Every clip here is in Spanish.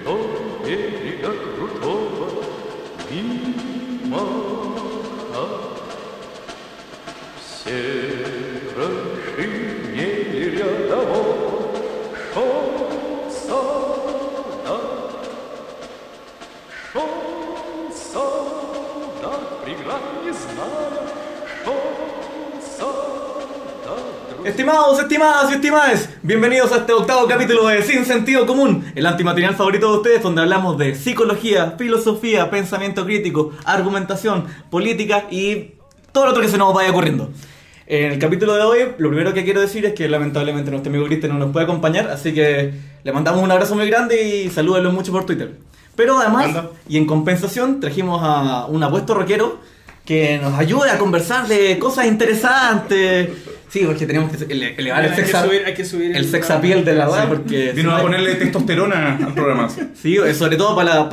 до берега крутого мимо. Все расширили рядом, шел солдат, преград не зная, шел солдат. Estimados, estimadas y estimadas, bienvenidos a este octavo capítulo de Sin Sentido Común, el antimaterial favorito de ustedes, donde hablamos de psicología, filosofía, pensamiento crítico, argumentación, política y todo lo otro que se nos vaya ocurriendo. En el capítulo de hoy, lo primero que quiero decir es que lamentablemente nuestro amigo Cristian no nos puede acompañar, así que le mandamos un abrazo muy grande y salúdenlo mucho por Twitter. Pero además, y en compensación, trajimos a un apuesto rockero que nos ayude a conversar de cosas interesantes. Sí, porque tenemos que elevar el sex appeal de la verdad, porque vino a ponerle testosterona al programa. Sí, sobre todo para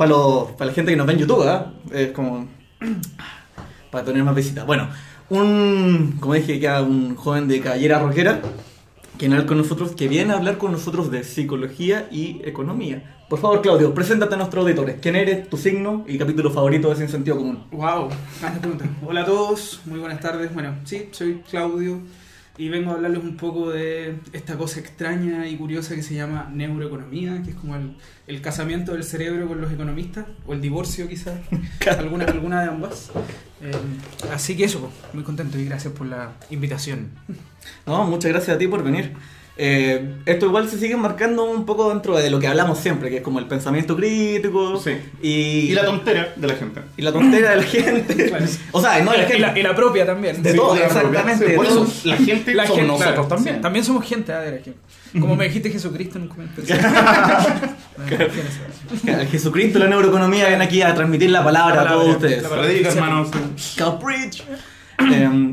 la gente que nos ve en YouTube, ¿eh? Es como para tener más visitas. Bueno, como dije, que un joven de cabellera rockera que viene a hablar con nosotros, que viene a hablar con nosotros de psicología y economía. Por favor, Claudio, preséntate a nuestros auditores. ¿Quién eres, tu signo y capítulo favorito de Sin Sentido Común? Wow, grande pregunta. Hola a todos, muy buenas tardes. Bueno, sí, soy Claudio y vengo a hablarles un poco de esta cosa extraña y curiosa que se llama neuroeconomía, que es como el casamiento del cerebro con los economistas, o el divorcio quizás, alguna de ambas. Así que eso, muy contento y gracias por la invitación. No, muchas gracias a ti por venir. Esto igual se sigue marcando un poco dentro de lo que hablamos siempre, que es como el pensamiento crítico, sí. y la tontera de la gente. Y la tontera de la gente. Claro. O sea, no de la gente. Y la propia también. De sí, todo, la exactamente. Sí, por de eso todos. la gente somos nosotros, claro, también. Sí, también somos gente, a ver, aquí. Como me dijiste Jesucristo en un comentario. El Jesucristo de la neuroeconomía viene aquí a transmitir la palabra a todos ustedes. La predica, hermanos. Caprich.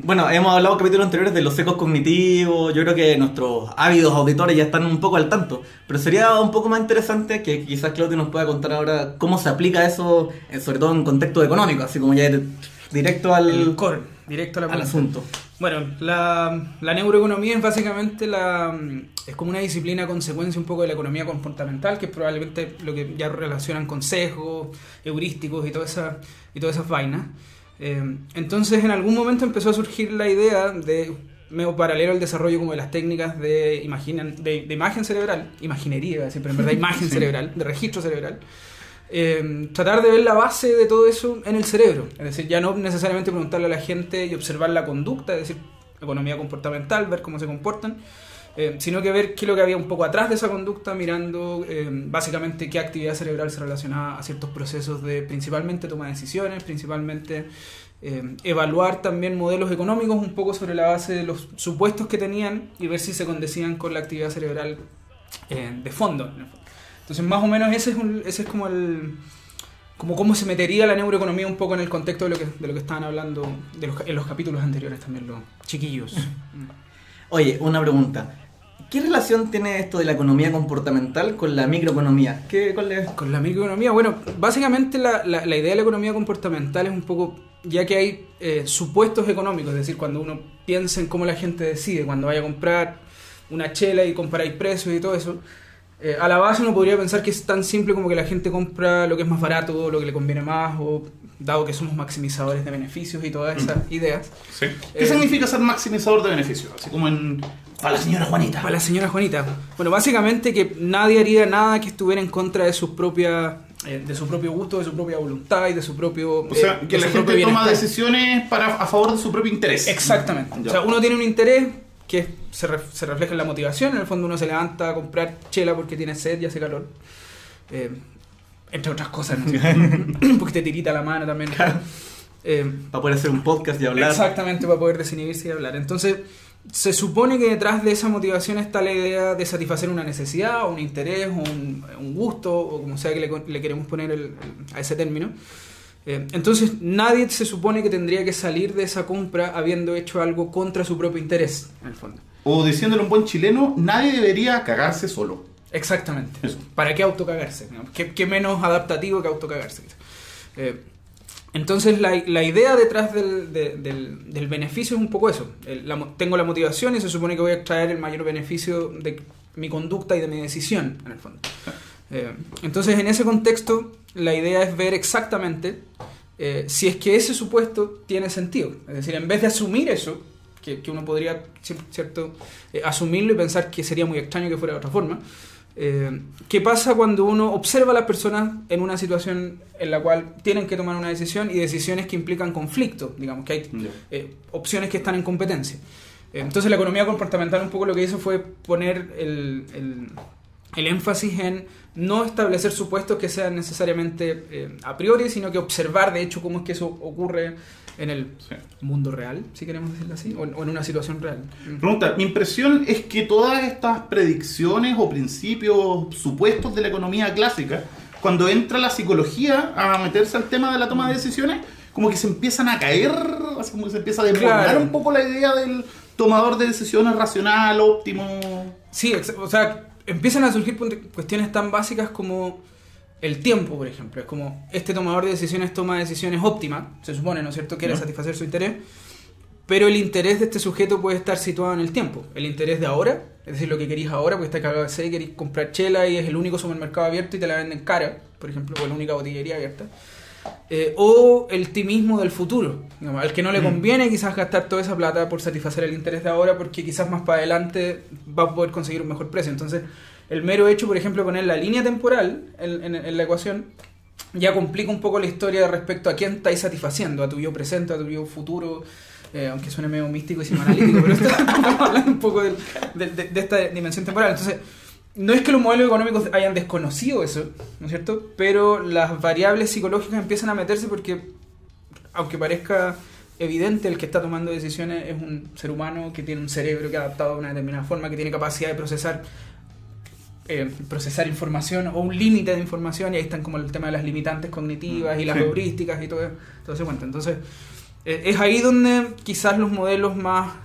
Bueno, hemos hablado en capítulos anteriores de los ecos cognitivos. Yo creo que nuestros ávidos auditores ya están un poco al tanto, pero sería un poco más interesante que quizás Claudio nos pueda contar ahora cómo se aplica eso, sobre todo en contexto económico, así como ya directo al core, directo al asunto. Bueno, la neuroeconomía es básicamente es como una disciplina consecuencia un poco de la economía comportamental, que es probablemente lo que ya relacionan con sesgos, heurísticos y todas esas vainas. Entonces en algún momento empezó a surgir la idea de, medio paralelo al desarrollo como de las técnicas de imagen cerebral, imaginería, pero en verdad imagen cerebral, de registro cerebral, tratar de ver la base de todo eso en el cerebro, es decir, ya no necesariamente preguntarle a la gente y observar la conducta, es decir, economía comportamental, ver cómo se comportan, sino que ver qué es lo que había un poco atrás de esa conducta, mirando básicamente qué actividad cerebral se relacionaba a ciertos procesos de principalmente toma de decisiones, principalmente evaluar también modelos económicos un poco sobre la base de los supuestos que tenían y ver si se condecían con la actividad cerebral de fondo. Entonces más o menos ese es como cómo se metería la neuroeconomía un poco en el contexto de lo que estaban hablando en los capítulos anteriores también los chiquillos. Oye, una pregunta. ¿Qué relación tiene esto de la economía comportamental con la microeconomía? Con la microeconomía, bueno, básicamente la idea de la economía comportamental es un poco, ya que hay supuestos económicos, es decir, cuando uno piensa en cómo la gente decide, cuando vaya a comprar una chela y comparáis precios y todo eso, a la base uno podría pensar que es tan simple como que la gente compra lo que es más barato, lo que le conviene más, o dado que somos maximizadores de beneficios y todas esas ideas. Sí. ¿Qué significa ser maximizador de beneficios? Así como para la señora Juanita. Para la señora Juanita. Bueno, básicamente que nadie haría nada que estuviera en contra de su propio gusto, de su propia voluntad y de su propio O sea, que la gente toma decisiones a favor de su propio interés. Exactamente. Ya. O sea, uno tiene un interés que se refleja en la motivación. En el fondo uno se levanta a comprar chela porque tiene sed y hace calor. Entre otras cosas, ¿no? Porque te tirita la mano también. Claro. Para poder hacer un podcast y hablar. Exactamente, para poder desinhibirse y hablar. Entonces, se supone que detrás de esa motivación está la idea de satisfacer una necesidad, o un interés, o un gusto, o como sea que le queremos poner a ese término. Entonces, nadie se supone que tendría que salir de esa compra habiendo hecho algo contra su propio interés, en el fondo. O diciéndole un buen chileno, nadie debería cagarse solo. Exactamente. Eso. ¿Para qué autocagarse? ¿Qué menos adaptativo que autocagarse? Entonces la idea detrás del beneficio es un poco eso. Tengo la motivación y se supone que voy a extraer el mayor beneficio de mi conducta y de mi decisión, en el fondo. Entonces, en ese contexto, la idea es ver exactamente si es que ese supuesto tiene sentido. Es decir, en vez de asumir eso, que uno podría, ¿cierto?, asumirlo y pensar que sería muy extraño que fuera de otra forma, ¿qué pasa cuando uno observa a las personas en una situación en la cual tienen que tomar una decisión y decisiones que implican conflicto? Digamos que hay opciones que están en competencia. Entonces la economía comportamental un poco lo que hizo fue poner el énfasis en no establecer supuestos que sean necesariamente a priori, sino que observar de hecho cómo es que eso ocurre en el mundo real, si queremos decirlo así, o en una situación real. Pregunta, mi impresión es que todas estas predicciones o principios, supuestos de la economía clásica, cuando entra la psicología a meterse al tema de la toma de decisiones, como que se empiezan a caer, así como que se empieza a desmoronar un poco la idea del tomador de decisiones racional, óptimo. Sí, o sea, empiezan a surgir cuestiones tan básicas como el tiempo, por ejemplo. Es como este tomador de decisiones toma decisiones óptimas, se supone, ¿no es cierto?, quiere satisfacer su interés, pero el interés de este sujeto puede estar situado en el tiempo. El interés de ahora, es decir, lo que querís ahora, porque está cagado de sed y querís comprar chela y es el único supermercado abierto y te la venden cara, por ejemplo, o la única botillería abierta. O el ti mismo del futuro, digamos, al que no le conviene quizás gastar toda esa plata por satisfacer el interés de ahora, porque quizás más para adelante va a poder conseguir un mejor precio. Entonces, el mero hecho, por ejemplo, poner la línea temporal en la ecuación ya complica un poco la historia respecto a quién estáis satisfaciendo, a tu yo presente, a tu yo futuro, aunque suene medio místico y psicoanalítico, pero estamos hablando un poco de esta dimensión temporal. Entonces, no es que los modelos económicos hayan desconocido eso, ¿no es cierto?, pero las variables psicológicas empiezan a meterse porque, aunque parezca evidente, el que está tomando decisiones es un ser humano que tiene un cerebro que ha adaptado de una determinada forma, que tiene capacidad de procesar información o un límite de información, y ahí están como el tema de las limitantes cognitivas y las heurísticas y todo ese cuento. Entonces, es ahí donde quizás los modelos más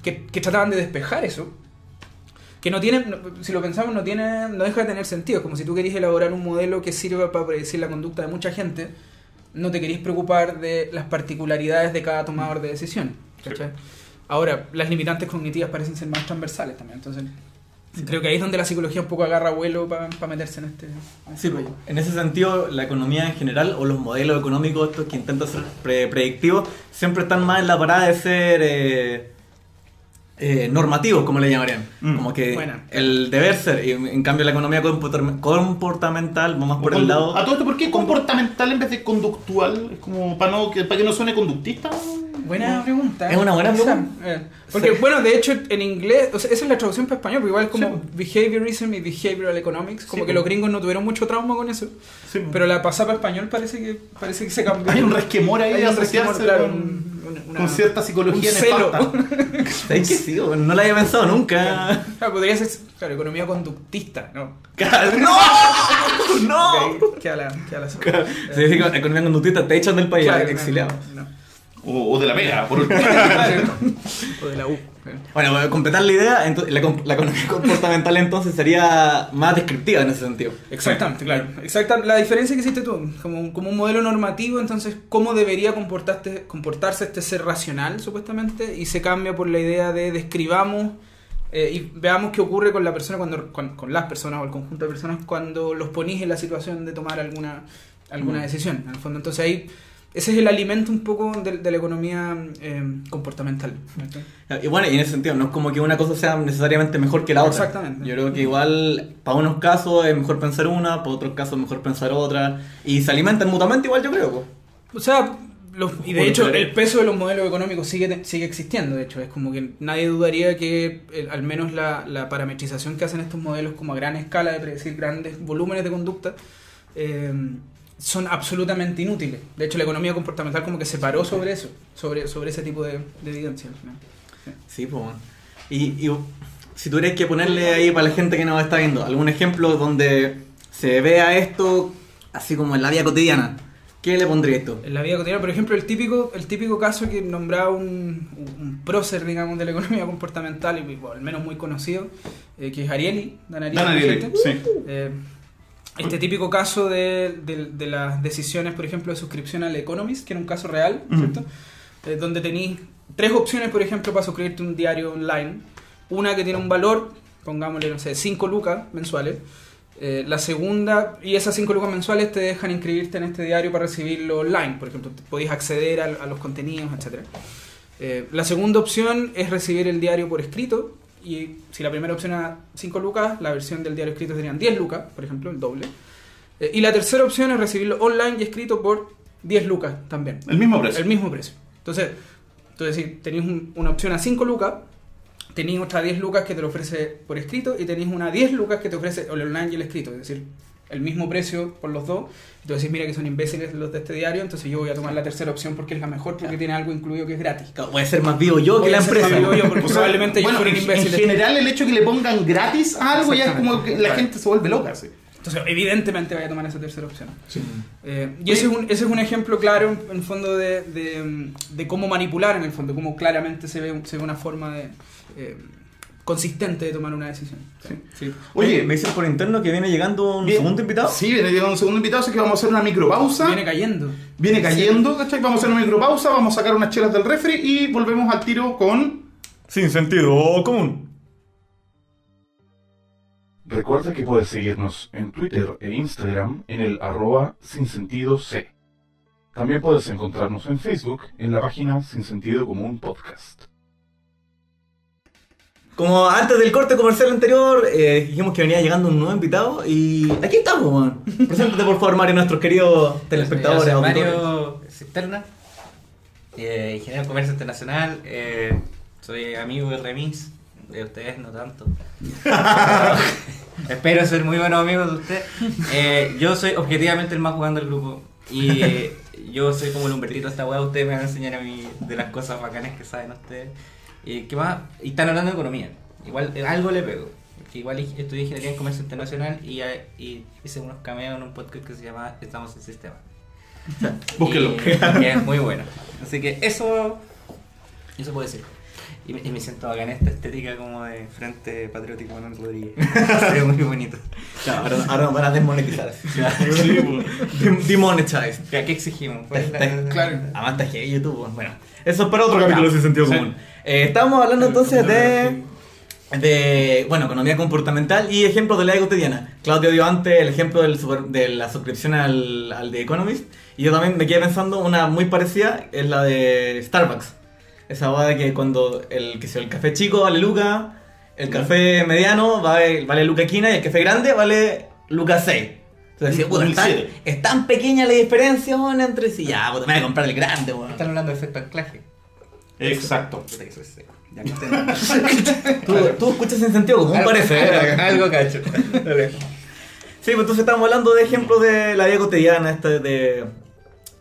que trataban de despejar eso, que no tienen, si lo pensamos, no deja de tener sentido. Es como si tú querís elaborar un modelo que sirva para predecir la conducta de mucha gente, no te querís preocupar de las particularidades de cada tomador de decisión, ¿cachai? Sí. Ahora, las limitantes cognitivas parecen ser más transversales también, entonces creo que ahí es donde la psicología un poco agarra vuelo para meterse en este rollo. En ese sentido, la economía en general, o los modelos económicos estos que intentan ser predictivos, siempre están más en la parada de ser normativos, como le llamarían. Como que el deber ser, y en cambio la economía comportamental va más por el lado. A todo esto, ¿por qué comportamental en vez de conductual? Es como para que no suene conductista. Buena pregunta. Es una buena pregunta. Porque, bueno, de hecho, en inglés, o sea, esa es la traducción para español, pero igual es como behaviorism y behavioral economics, como que los gringos no tuvieron mucho trauma con eso. Sí, pero la pasada para español parece que se cambió. Hay un resquemor ahí de asociarse, claro, con cierta psicología nefasta. ¿Sabes qué? Sí, no la había pensado nunca. Claro, podría ser, claro, economía conductista, ¿no? ¡No! ¿Qué a la Se dice que economía conductista te echan del país, claro, exiliado. No. O de la pega, por último. O de la U. Bueno, para completar la idea, entonces, la economía comportamental entonces sería más descriptiva en ese sentido. Exactamente, claro. Exactamente. La diferencia que hiciste tú, como un modelo normativo, entonces, ¿cómo debería comportarse este ser racional, supuestamente? Y se cambia por la idea de describamos y veamos qué ocurre con la persona, con las personas o el conjunto de personas, cuando los ponís en la situación de tomar alguna decisión, en el fondo. Entonces ahí, ese es el alimento un poco de la economía comportamental. Y bueno, y en ese sentido, no es como que una cosa sea necesariamente mejor que la otra. Exactamente. Yo creo que igual, para unos casos es mejor pensar una, para otros casos es mejor pensar otra. Y se alimentan mutuamente igual, yo creo. Pues. O sea, y de hecho el peso de los modelos económicos sigue existiendo. De hecho, es como que nadie dudaría que al menos la parametrización que hacen estos modelos como a gran escala de predecir grandes volúmenes de conducta son absolutamente inútiles. De hecho, la economía comportamental como que se paró sobre eso, sobre ese tipo de evidencia al final. Sí, pues bueno. Y si tuvieras que ponerle ahí para la gente que nos está viendo algún ejemplo donde se vea esto así como en la vida cotidiana, ¿qué le pondría esto? En la vida cotidiana, por ejemplo, el típico caso que nombraba un prócer, digamos, de la economía comportamental, y bueno, al menos muy conocido, que es Ariely, Dan Ariely, sí. Este típico caso de las decisiones, por ejemplo, de suscripción al Economist, que era un caso real, ¿cierto? Donde tenéis 3 opciones, por ejemplo, para suscribirte un diario online. Una que tiene un valor, pongámosle, no sé, 5 lucas mensuales. La segunda, y esas 5 lucas mensuales te dejan inscribirte en este diario para recibirlo online, por ejemplo, podéis acceder a los contenidos, etc. La segunda opción es recibir el diario por escrito, y si la primera opción era 5 lucas, la versión del diario escrito serían 10 lucas, por ejemplo, el doble. Y la tercera opción es recibirlo online y escrito por 10 lucas también. El mismo precio. El mismo precio. Entonces si tenéis una opción a 5 lucas, tenéis otra 10 lucas que te lo ofrece por escrito, y tenéis una 10 lucas que te ofrece el online y el escrito, es decir, el mismo precio por los dos. Y tú decís, mira que son imbéciles los de este diario, entonces yo voy a tomar la tercera opción porque es la mejor, porque tiene algo incluido que es gratis. Voy a ser más vivo yo que la empresa. Porque probablemente ellos fueron en imbéciles. general el hecho de que le pongan gratis a algo ya es como que la gente se vuelve loca. ¿Sí? Entonces, evidentemente voy a tomar esa tercera opción. Sí. Y ese es un ejemplo claro, en el fondo, de cómo manipular, en el fondo, cómo claramente se ve una forma de consistente de tomar una decisión. Sí. Sí. Oye, me dicen por interno que viene llegando un segundo invitado. Sí, viene llegando un segundo invitado, así que vamos a hacer una micropausa. Viene cayendo. ¿Cachai? Vamos a hacer una micropausa, vamos a sacar unas chelas del refri y volvemos al tiro con... Sin sentido común. Recuerda que puedes seguirnos en Twitter e Instagram en el @sinsentidoc. También puedes encontrarnos en Facebook en la página Sin Sentido Común Podcast. Como antes del corte comercial anterior, dijimos que venía llegando un nuevo invitado y aquí estamos, man. Preséntate por favor, Mario, nuestros queridos telespectadores. Yo soy auditores. Mario Cisterna, ingeniero en comercio internacional, soy amigo de Remis, de ustedes no tanto. Espero ser muy buenos amigos de ustedes. Yo soy objetivamente el más jugando del grupo y yo soy como el Humbertito de esta weá. Ustedes me van a enseñar a mí de las cosas bacanas que saben ustedes. ¿Qué más? Y están hablando de economía. Igual algo le pego. Porque igual estudié ingeniería en comercio internacional y hice unos cameos en un podcast que se llama Estamos en Sistema. Búsquelo. Y es muy bueno. Así que eso puedo decir. Y me siento bacán esta estética como de Frente Patriótico Manuel Rodríguez. Se ve muy bonito. Claro, ahora nos van a desmonetizar. Demonetize. ¿Qué exigimos? Claro. Además está heavy YouTube. Bueno, eso es para otro capítulo sin sentido común. Estábamos hablando entonces de economía comportamental y ejemplos de la vida cotidiana. Claudio dio antes el ejemplo de la suscripción al The Economist, y yo también me quedé pensando una muy parecida, es la de Starbucks. Esa va de que cuando el café chico vale Luca, el café mediano vale Luca Quina y el café grande vale Luca 6. Entonces decía, puta, es tan pequeña la diferencia, bueno, entre sí. Ya, puta, me voy a comprar el grande, bueno. Están hablando de efecto anclaje. Exacto. Tú escuchas en sentido común, parece. Algo cacho. Sí, pues entonces estamos hablando de ejemplos de la vida cotidiana, de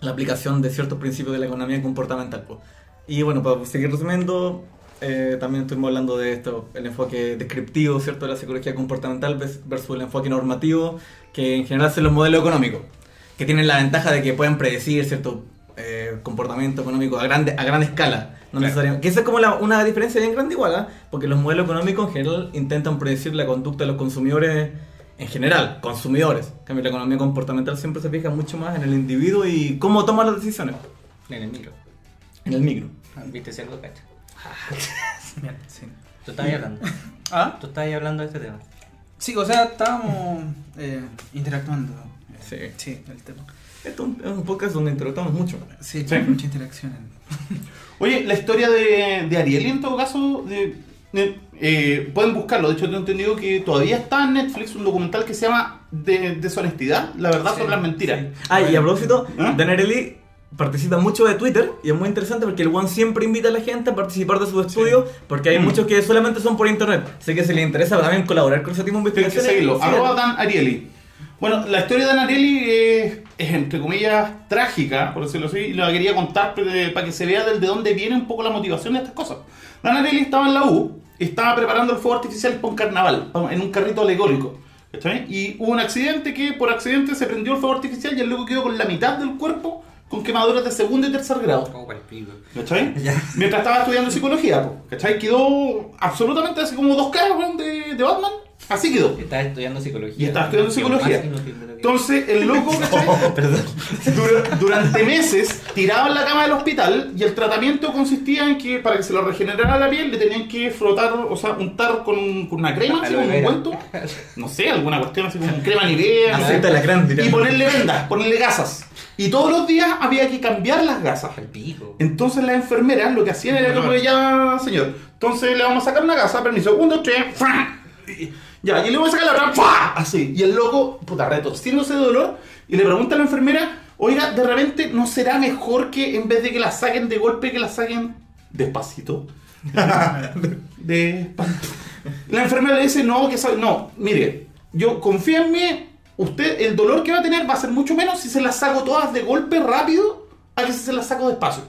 la aplicación de ciertos principios de la economía comportamental, pues. Y bueno, para seguir resumiendo, también estuvimos hablando de esto, el enfoque descriptivo, ¿cierto?, de la psicología comportamental versus el enfoque normativo, que en general son los modelos económicos, que tienen la ventaja de que pueden predecir cierto comportamiento económico a gran escala. No necesariamente. Que esa es como una diferencia bien grande igual, porque los modelos económicos en general intentan predecir la conducta de los consumidores en general, consumidores. En cambio, la economía comportamental siempre se fija mucho más en el individuo y cómo toma las decisiones. En el micro. En el micro. ¿Viste si algo cacho? Bien, sí. ¿Tú estabas hablando? ¿Ah? ¿Tú estabas hablando de este tema? Sí, o sea, estábamos interactuando. Sí. El tema. Esto es un podcast donde interactuamos mucho. Sí, hay mucha interacción. Oye, la historia de Ariely, en todo caso, pueden buscarlo. De hecho, tengo entendido que todavía está en Netflix un documental que se llama Deshonestidad, la verdad sobre las mentiras. Sí. Y a propósito, Dan Ariely participa mucho de Twitter y es muy interesante porque el one siempre invita a la gente a participar de sus estudios, porque hay muchos que solamente son por internet. Sé que si les interesa también colaborar con ese tipo de Tienen que investigaciones. seguirlo, @Dan Ariely. Bueno, la historia de Dan Ariely es entre comillas trágica, por decirlo así, y la quería contar para que se vea de dónde viene un poco la motivación de estas cosas. Dan Ariely estaba en la U, estaba preparando el fuego artificial para un carnaval, en un carrito alegórico. ¿Está? Y hubo un accidente que por accidente se prendió el fuego artificial y el loco quedó con la mitad del cuerpo con quemaduras de segundo y tercer grado. Como para el pico. ¿Cachai? Mientras estaba estudiando psicología, ¿cachai? Quedó absolutamente así como dos caras de Batman, Así quedó. Estaba estudiando psicología. Y estaba estudiando psicología. Más inútil de lo que- Entonces, el loco, ¿cachai? Durante meses tiraba en la cama del hospital y el tratamiento consistía en que para que se lo regenerara la piel le tenían que frotar, o sea, untar con una crema, así como un ungüento, no sé, alguna cuestión así como un crema Nivea, no sé, Aceite alacrán, y ponerle vendas, ponerle gasas. Y todos los días había que cambiar las gasas. Al pico. Entonces las enfermeras lo que hacían era como ya, señor, entonces le vamos a sacar una gasa, permiso, 1, 2, 3, ya, y le vamos a sacar la otra, ¡fua! Así. Y el loco, puta, retorciéndose de dolor, y le pregunta a la enfermera, oiga, de repente, ¿no será mejor que en vez de que la saquen de golpe, que la saquen despacito? La enfermera le dice, no, no, mire, yo confío en mí, usted, el dolor que va a tener va a ser mucho menos si se las saco todas de golpe rápido a que si se las saco despacio.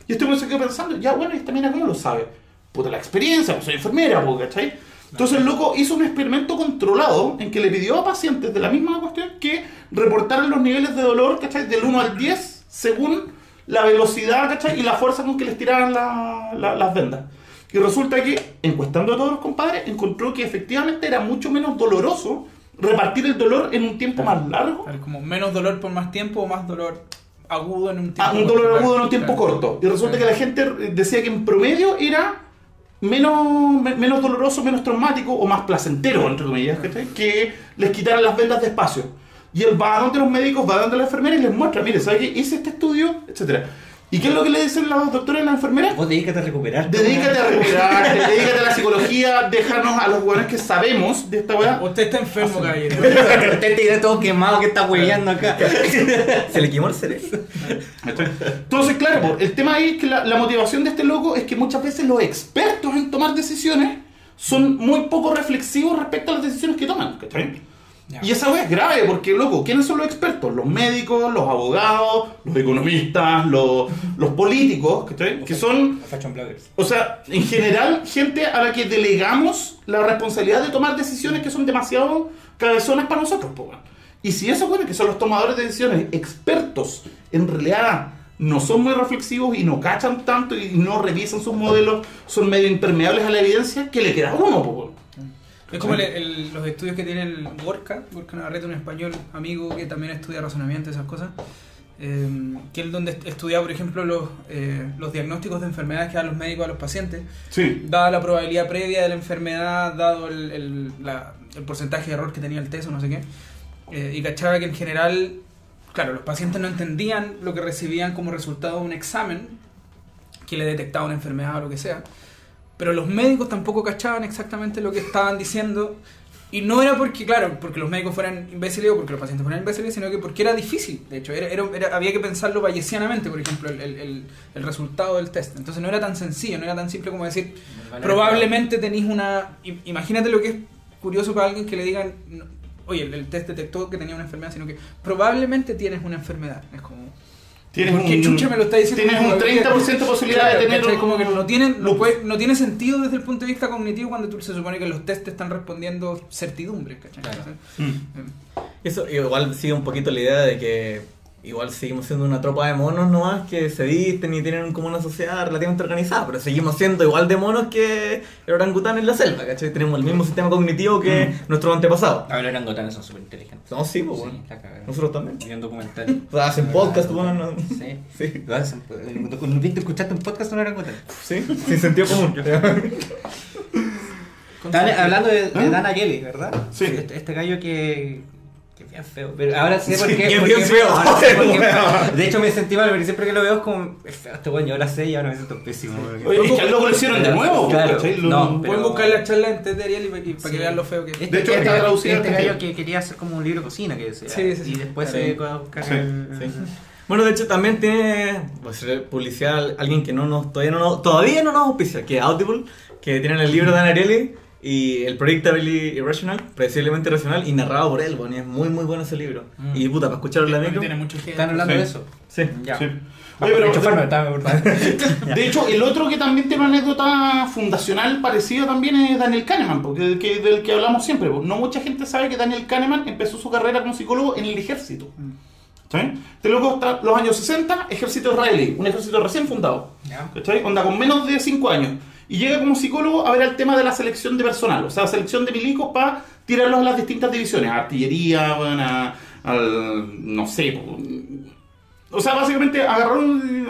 Y este hombre se quedó pensando, ya bueno, ¿y esta mina cómo lo sabe? Puta, la experiencia, pues soy enfermera, ¿cachai? Entonces el loco hizo un experimento controlado en que le pidió a pacientes de la misma cuestión que reportaran los niveles de dolor, ¿cachai? Del 1 al 10 según la velocidad, ¿cachai? Y la fuerza con que les tiraran las vendas. Y resulta que, encuestando a todos los compadres, encontró que efectivamente era mucho menos doloroso repartir el dolor en un tiempo más largo. Como menos dolor por más tiempo o más dolor agudo en un tiempo Un dolor agudo en un tiempo corto. Y resulta que la gente decía que en promedio era menos doloroso, menos traumático o más placentero, entre comillas, ¿cachai? Que les quitaran las vendas despacio. Y él va a donde los médicos, va a donde la enfermera y les muestra, mire, ¿sabe qué? Hice este estudio, etcétera. ¿Y qué es lo que le dicen los doctores y las enfermeras? Vos dedícate a recuperar. Dedícate a recuperarte, dedícate a la psicología, déjanos a los hueones que sabemos de esta weá. Usted está enfermo, caballero. Usted te dirá todo quemado que está hueveando acá. Se le quemó el cerebro. Entonces, claro, el tema ahí es que la motivación de este loco es que muchas veces los expertos en tomar decisiones son muy poco reflexivos respecto a las decisiones que toman, ¿cachai? Y esa weá es grave porque, loco, ¿quiénes son los expertos? Los médicos, los abogados, los economistas, los políticos, ¿cachai? Que son, Fashion bloggers. o sea, en general, gente a la que delegamos la responsabilidad de tomar decisiones que son demasiado cabezonas para nosotros, po, weón. Y si esos weones que son los tomadores de decisiones expertos, en realidad no son muy reflexivos y no cachan tanto y no revisan sus modelos, son medio impermeables a la evidencia, ¿qué le queda a uno, po, weón? Es como los estudios que tiene el Gorka Navarrete, un español amigo que también estudia razonamiento y esas cosas, que es donde estudia, por ejemplo, los diagnósticos de enfermedades que dan los médicos a los pacientes, Sí. dada la probabilidad previa de la enfermedad, dado el porcentaje de error que tenía el test o no sé qué, y cachaba que en general, claro, los pacientes no entendían lo que recibían como resultado de un examen que le detectaba una enfermedad o lo que sea. Pero los médicos tampoco cachaban exactamente lo que estaban diciendo. Y no era porque, claro, porque los médicos fueran imbéciles o porque los pacientes fueran imbéciles, sino que porque era difícil. De hecho, había que pensarlo bayesianamente, por ejemplo, el resultado del test. Entonces no era tan sencillo, no era tan simple como decir, probablemente tenéis una... Imagínate lo que es curioso para alguien que le digan, oye, el test detectó que tenía una enfermedad, sino que probablemente tienes una enfermedad. Es como... ¿Qué chucha me lo está diciendo? Tienes un 30% de posibilidad de tener ¿cachai? Como que no tiene sentido desde el punto de vista cognitivo cuando tú se supone que los test te están respondiendo certidumbres, ¿cachai? Claro. Eso igual sigue un poquito la idea de que igual seguimos siendo una tropa de monos nomás que se visten y tienen como una sociedad relativamente organizada, pero seguimos siendo igual de monos que el orangután en la selva, ¿cachai? Tenemos el mismo sistema cognitivo que nuestros antepasados. A ver, los orangutanes son súper inteligentes. No, sí, pues bueno. la cagada. Nosotros también. Vi un documental. O sea, hacen podcast, bueno, no. Sí. Sí. Lo hacen. ¿Viste, escuchaste un podcast de un orangután? Sí, sin sentido común. Estaban hablando de Dan Ariely, ¿verdad? Sí. Este gallo que es bien feo. Pero ahora sé por qué. Sí, porque- bien feo. ahora sé por qué. De hecho me sentí mal, porque siempre que lo veo es como, es feo este weón, y ahora sé y ahora me siento pésimo. Oye, es que al loco lo hicieron de nuevo, Claro, ¿cachai? no, Pueden pero- buscar la charla en TED de Ariel y para Sí. que vean lo feo que es. De hecho, está traducida este en gallo español. que quería hacer como un libro de cocina, que decía. Sí, sí, sí. Y después Sí. se dedicó a buscar Sí, sí. Bueno, de hecho también tiene publicidad alguien que todavía no nos auspicia, que es Audible, que tienen el libro de Dan Ariely y el Predictably Irrational, predeciblemente irracional, y narrado por él, bueno, y es muy muy bueno ese libro. Y puta, para escucharlo en la micro. Tiene mucho que... Están hablando Sí. de eso. Sí. Ya. Sí. Oye, pero, Estaba de hecho, el otro que también tiene una anécdota fundacional parecida también es Daniel Kahneman, porque del que hablamos siempre. Porque no mucha gente sabe que Daniel Kahneman empezó su carrera como psicólogo en el ejército. ¿Sí? Este loco está los años 60, ejército israelí, un ejército recién fundado. Ya. ¿Cachai? Onda con menos de 5 años. y llega como psicólogo a ver el tema de la selección de personal, o sea, selección de milicos para tirarlos a las distintas divisiones, a artillería, bueno, no sé, o sea, básicamente agarrar a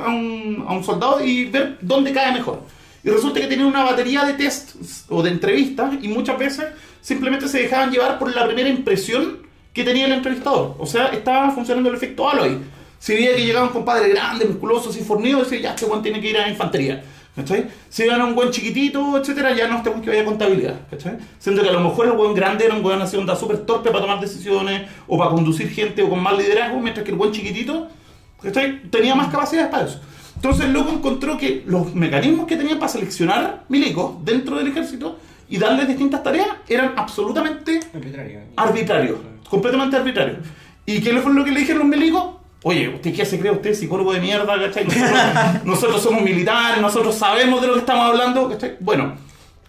un soldado y ver dónde cae mejor. Y resulta que tenía una batería de tests o de entrevistas y muchas veces simplemente se dejaban llevar por la primera impresión que tenía el entrevistador. O sea, estaba funcionando el efecto Aloy. Si veía que llegaba un compadre grande, musculoso, así fornido, decía, ya, este buen tiene que ir a infantería. ¿Cachai? Si veían a un buen chiquitito, etcétera, ya no, este buen que vaya a contabilidad. ¿Cachai? Siendo que a lo mejor el buen grande era un buen así, onda súper torpe para tomar decisiones o para conducir gente o con más liderazgo, mientras que el buen chiquitito, ¿cachai?, tenía más capacidades para eso. Entonces luego encontró que los mecanismos que tenían para seleccionar milicos dentro del ejército y darles distintas tareas eran absolutamente arbitrarios, completamente arbitrarios. ¿Y qué fue lo que le dijeron los milicos? Oye, ¿usted qué se cree? ¿Usted es psicólogo de mierda? ¿Cachai? Nosotros somos militares, nosotros sabemos de lo que estamos hablando. ¿Cachai? Bueno,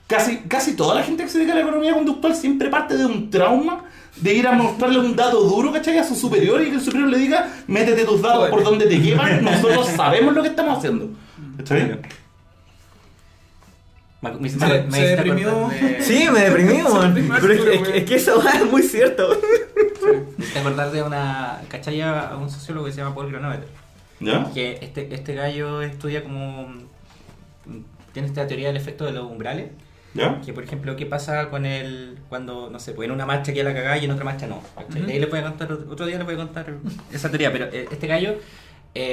casi toda la gente que se dedica a la economía conductual siempre parte de un trauma de ir a mostrarle un dato duro, ¿cachai?, a su superior y que el superior le diga, métete tus datos por donde te quepan, nosotros sabemos lo que estamos haciendo. ¿Cachai? Se deprimió. Sí, me deprimí, man. Pero es que eso es muy cierto. ¿Te acordás de una cachaya a un sociólogo que se llama Paul Granovetter? ¿Ya? Que este gallo estudia como... Tiene esta teoría del efecto de los umbrales. ¿Ya? Que por ejemplo, ¿qué pasa con el... cuando, no sé, pues en una marcha queda la cagada y en otra marcha no? De ahí les voy a contar, otro día les voy a contar esa teoría, pero este gallo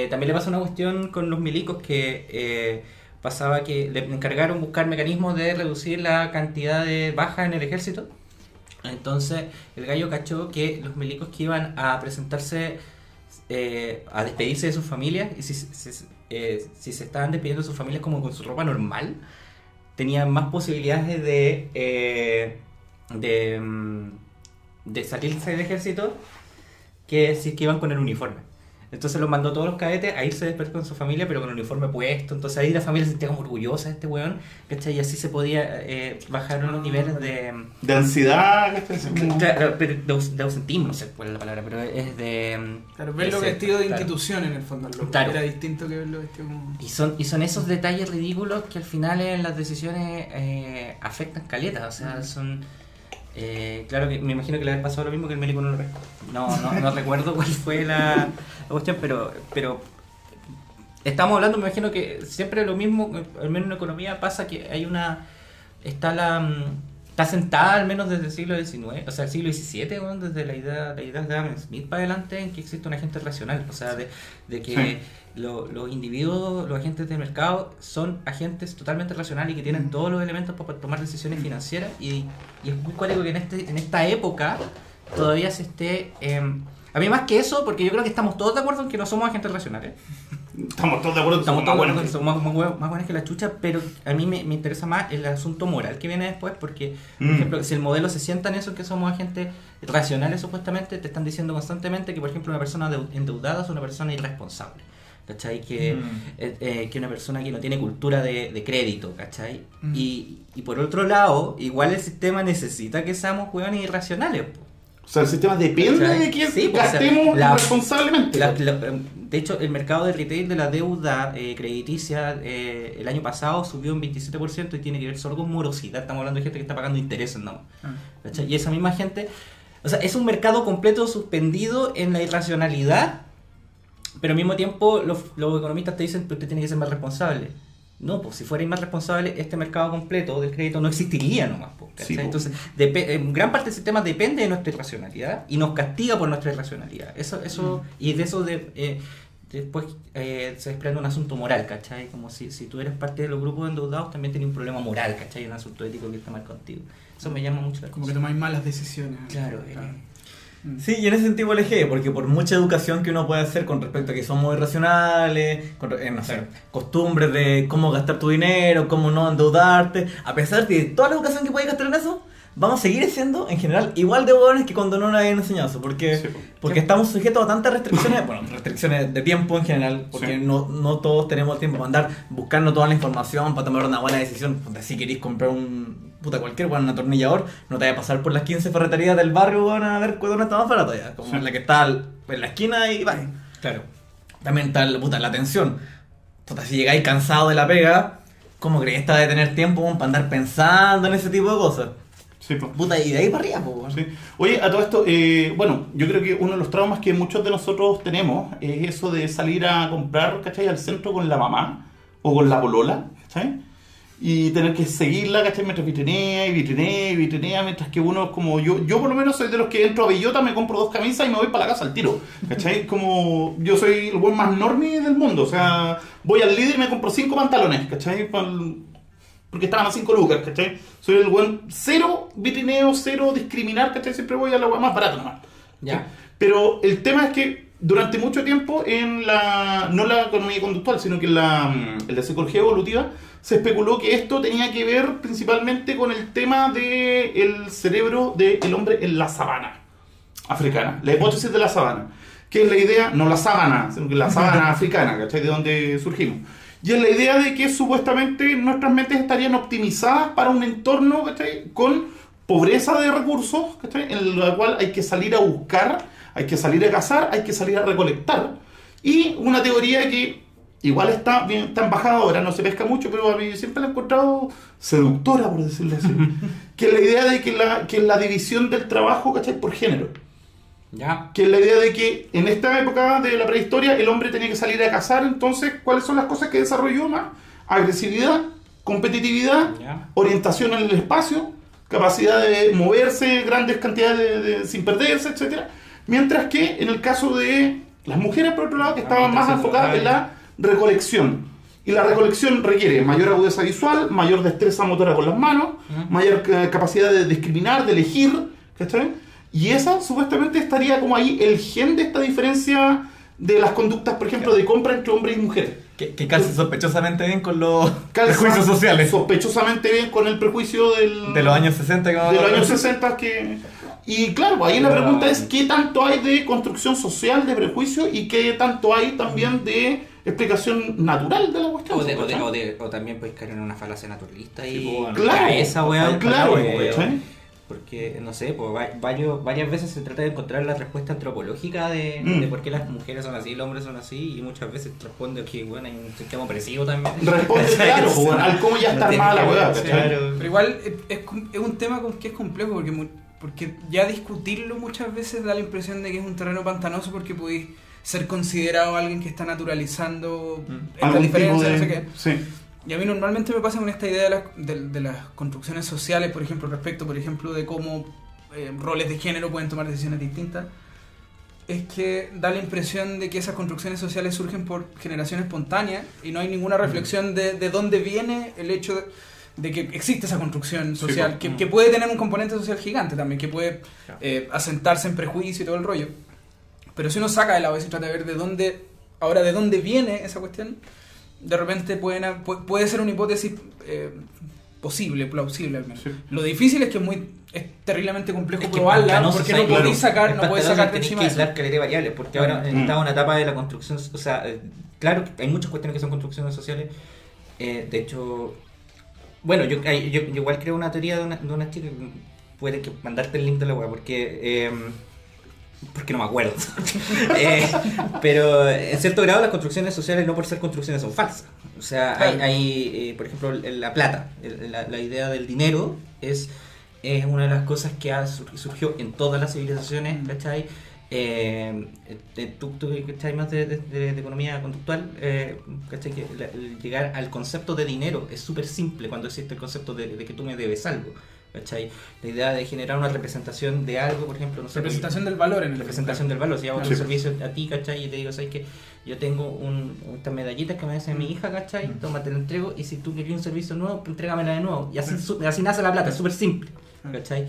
también le pasa una cuestión con los milicos que pasaba que le encargaron buscar mecanismos de reducir la cantidad de bajas en el ejército. Entonces el gallo cachó que los milicos que iban a presentarse a despedirse de sus familias, y si se estaban despidiendo de sus familias como con su ropa normal, tenían más posibilidades de salirse del ejército que si es que iban con el uniforme. Entonces los mandó a todos los cadetes a irse después con su familia, pero con el uniforme puesto. Entonces ahí la familia se sentía como orgullosa de este weón, ¿cachai? Y así se podía bajar unos niveles de ansiedad, ¿cachai? Claro, pero de ausentismo, no sé cuál es la palabra, pero es de... Claro, verlo vestido de institución en el fondo. Claro. Era distinto que verlo vestido como... Y son esos detalles ridículos que al final en las decisiones afectan caleta, o sea, son... claro que me imagino que le había pasado lo mismo que el médico no recuerdo cuál fue la cuestión, pero estamos hablando, me imagino que siempre lo mismo, al menos en economía pasa que hay una... Está sentada al menos desde el siglo XIX, o sea, el siglo XVII, bueno, desde la idea de Adam Smith para adelante, en que existe un agente racional, o sea, de que los individuos, los agentes del mercado son agentes totalmente racionales y que tienen todos los elementos para tomar decisiones financieras, y es muy cuático que en esta época todavía se esté... a mí más que eso, porque yo creo que estamos todos de acuerdo en que no somos agentes racionales. Estamos todos de acuerdo que somos más buenos que... somos más buenos que la chucha, pero a mí me interesa más el asunto moral que viene después, porque, por ejemplo, si el modelo se sienta en eso, que somos agentes racionales supuestamente, te están diciendo constantemente que, por ejemplo, una persona endeudada es una persona irresponsable, ¿cachai? Que una persona que no tiene cultura de crédito, ¿cachai? Y por otro lado, igual el sistema necesita que seamos hueones irracionales, po. O sea, el sistema depende de que gastemos responsablemente. De hecho, el mercado de retail de la deuda crediticia el año pasado subió un 27% y tiene que ver solo con morosidad. Estamos hablando de gente que está pagando intereses, ¿no? Y esa misma gente... O sea, es un mercado completo suspendido en la irracionalidad, pero al mismo tiempo los economistas te dicen que usted tiene que ser más responsable. No, pues si fuera más responsable, este mercado completo del crédito no existiría nomás. Sí, entonces, gran parte del sistema depende de nuestra irracionalidad y nos castiga por nuestra irracionalidad. Y de eso después se desprende un asunto moral, ¿cachai? Como si tú eres parte de los grupos endeudados, también tienes un problema moral, ¿cachai? Un asunto ético que está mal contigo. Eso me llama mucho la atención. Como que tomáis malas decisiones. Claro, Sí, y en ese sentido elegí, porque por mucha educación que uno puede hacer con respecto a que somos irracionales, no sé, costumbres de cómo gastar tu dinero, cómo no endeudarte, a pesar de toda la educación que puedes gastar en eso, vamos a seguir siendo, en general, igual de huevones que cuando no nos habían enseñado eso, porque estamos sujetos a tantas restricciones, bueno, restricciones de tiempo en general, porque no todos tenemos tiempo para andar buscando toda la información para tomar una buena decisión. Si queréis comprar un atornillador, no te vayas a pasar por las 15 ferreterías del barrio, van a ver cuál está más barato ya, como la que está en la esquina y va. Claro. También está la atención. Si llegáis cansado de la pega, ¿Cómo crees que esta de tener tiempo para andar pensando en ese tipo de cosas? Sí, pues. Puta, y de ahí para arriba, pues. Sí. Oye, a todo esto, bueno, yo creo que uno de los traumas que muchos de nosotros tenemos es eso de salir a comprar, ¿cachai? Al centro con la mamá o con la polola, ¿cachai? Y tener que seguirla, ¿cachai? Mientras vitrinea y vitrinea y vitrinea, mientras que uno, como yo por lo menos soy de los que entro a Bellota, me compro 2 camisas y me voy para la casa al tiro, ¿cachai? Como yo soy el buen más normie del mundo, o sea, voy al líder y me compro 5 pantalones, ¿cachai? Porque estaban a 5 lucas, ¿cachai? Soy el buen cero vitrineo, cero discriminar, ¿cachai? Siempre voy a la más barata nomás. Ya. Pero el tema es que durante mucho tiempo no la economía conductual, sino que en la psicología evolutiva, se especuló que esto tenía que ver principalmente con el tema del cerebro del hombre en la sabana africana, la hipótesis de la sabana, que es la idea, no la sábana, sino que la sabana africana, ¿cachai? De donde surgimos. Y es la idea de que supuestamente nuestras mentes estarían optimizadas para un entorno, ¿cachai? Con pobreza de recursos, ¿cachai? En la cual hay que salir a buscar, hay que salir a cazar, hay que salir a recolectar. Y una teoría que igual está en bajada ahora, no se pesca mucho, pero a mí siempre la he encontrado seductora, por decirlo así. Que es la idea de que la división del trabajo, ¿cachai? Por género. Ya. Que es la idea de que en esta época de la prehistoria el hombre tenía que salir a cazar, entonces, ¿cuáles son las cosas que desarrolló más? Agresividad, competitividad, Ya. orientación en el espacio, capacidad de moverse grandes cantidades sin perderse, etc. Mientras que en el caso de las mujeres, por otro lado, que estaban más enfocadas en la recolección. Y la recolección requiere mayor agudeza visual, mayor destreza motora con las manos, mayor capacidad de discriminar, de elegir, ¿cachai? Y esa supuestamente estaría como ahí el gen de esta diferencia de las conductas, por ejemplo, de compra entre hombres y mujeres. Que calza sospechosamente bien con los Calza prejuicios sociales. Sospechosamente bien con el prejuicio De los años 60 que de los años 60 que... Y claro, ahí la pregunta es qué tanto hay de construcción social, de prejuicio, y qué tanto hay también de explicación natural de la cuestión. O también puedes caer en una falacia naturalista y Sí, bueno. Claro, esa weá. claro, ¿cachai? Porque, no sé, pues varias veces se trata de encontrar la respuesta antropológica de por qué las mujeres son así y los hombres son así, y muchas veces responde que, bueno, hay un sistema opresivo también. Responde, claro, pues, bueno, al cómo ya está armada la weá, ¿cachai? Claro. Pero igual es un tema que es complejo porque ya discutirlo muchas veces da la impresión de que es un terreno pantanoso porque podéis ser considerado alguien que está naturalizando esta Algún diferencia, tipo no sé de... qué. Sí. Y a mí normalmente me pasa con esta idea de las construcciones sociales, por ejemplo, respecto, por ejemplo, de cómo roles de género pueden tomar decisiones distintas, es que da la impresión de que esas construcciones sociales surgen por generación espontánea y no hay ninguna reflexión de dónde viene el hecho de que existe esa construcción social, Sí, que puede tener un componente social gigante también, que puede asentarse en prejuicio y todo el rollo. Pero si uno saca de lado y se trata de ver de dónde viene esa cuestión, de repente puede ser una hipótesis posible, plausible al menos. Sí. Lo difícil es que es terriblemente complejo Es que probarla, pantanoso, porque ¿sabes? no podéis Claro. sacar, Es no puedes pantanoso, sacarte tenés encima que de eso. aislar caleta de variables, porque ahora está una etapa de la construcción, o sea, claro, hay muchas cuestiones que son construcciones sociales. De hecho, bueno, yo igual creo una teoría de una chica, puede que mandarte el link de la web, porque no me acuerdo. Pero en cierto grado las construcciones sociales no por ser construcciones son falsas. O sea, Claro. hay por ejemplo, la plata, la idea del dinero es una de las cosas que surgió en todas las civilizaciones, ¿cachai? Tú ¿cachai? Más de economía conductual, ¿cachai? Que llegar al concepto de dinero es súper simple cuando existe el concepto de que tú me debes algo, ¿cachai? La idea de generar una representación de algo, por ejemplo, no sé, Representación del valor en el representación del valor. Si hago un Sí. servicio a ti, ¿cachai? Y te digo, ¿sabes qué? Yo tengo estas medallitas que me hace mi hija, ¿cachai? Toma, te la entrego, y si tú quieres un servicio nuevo, pues entrégamela de nuevo. Y así nace la plata, es súper simple, ¿cachai?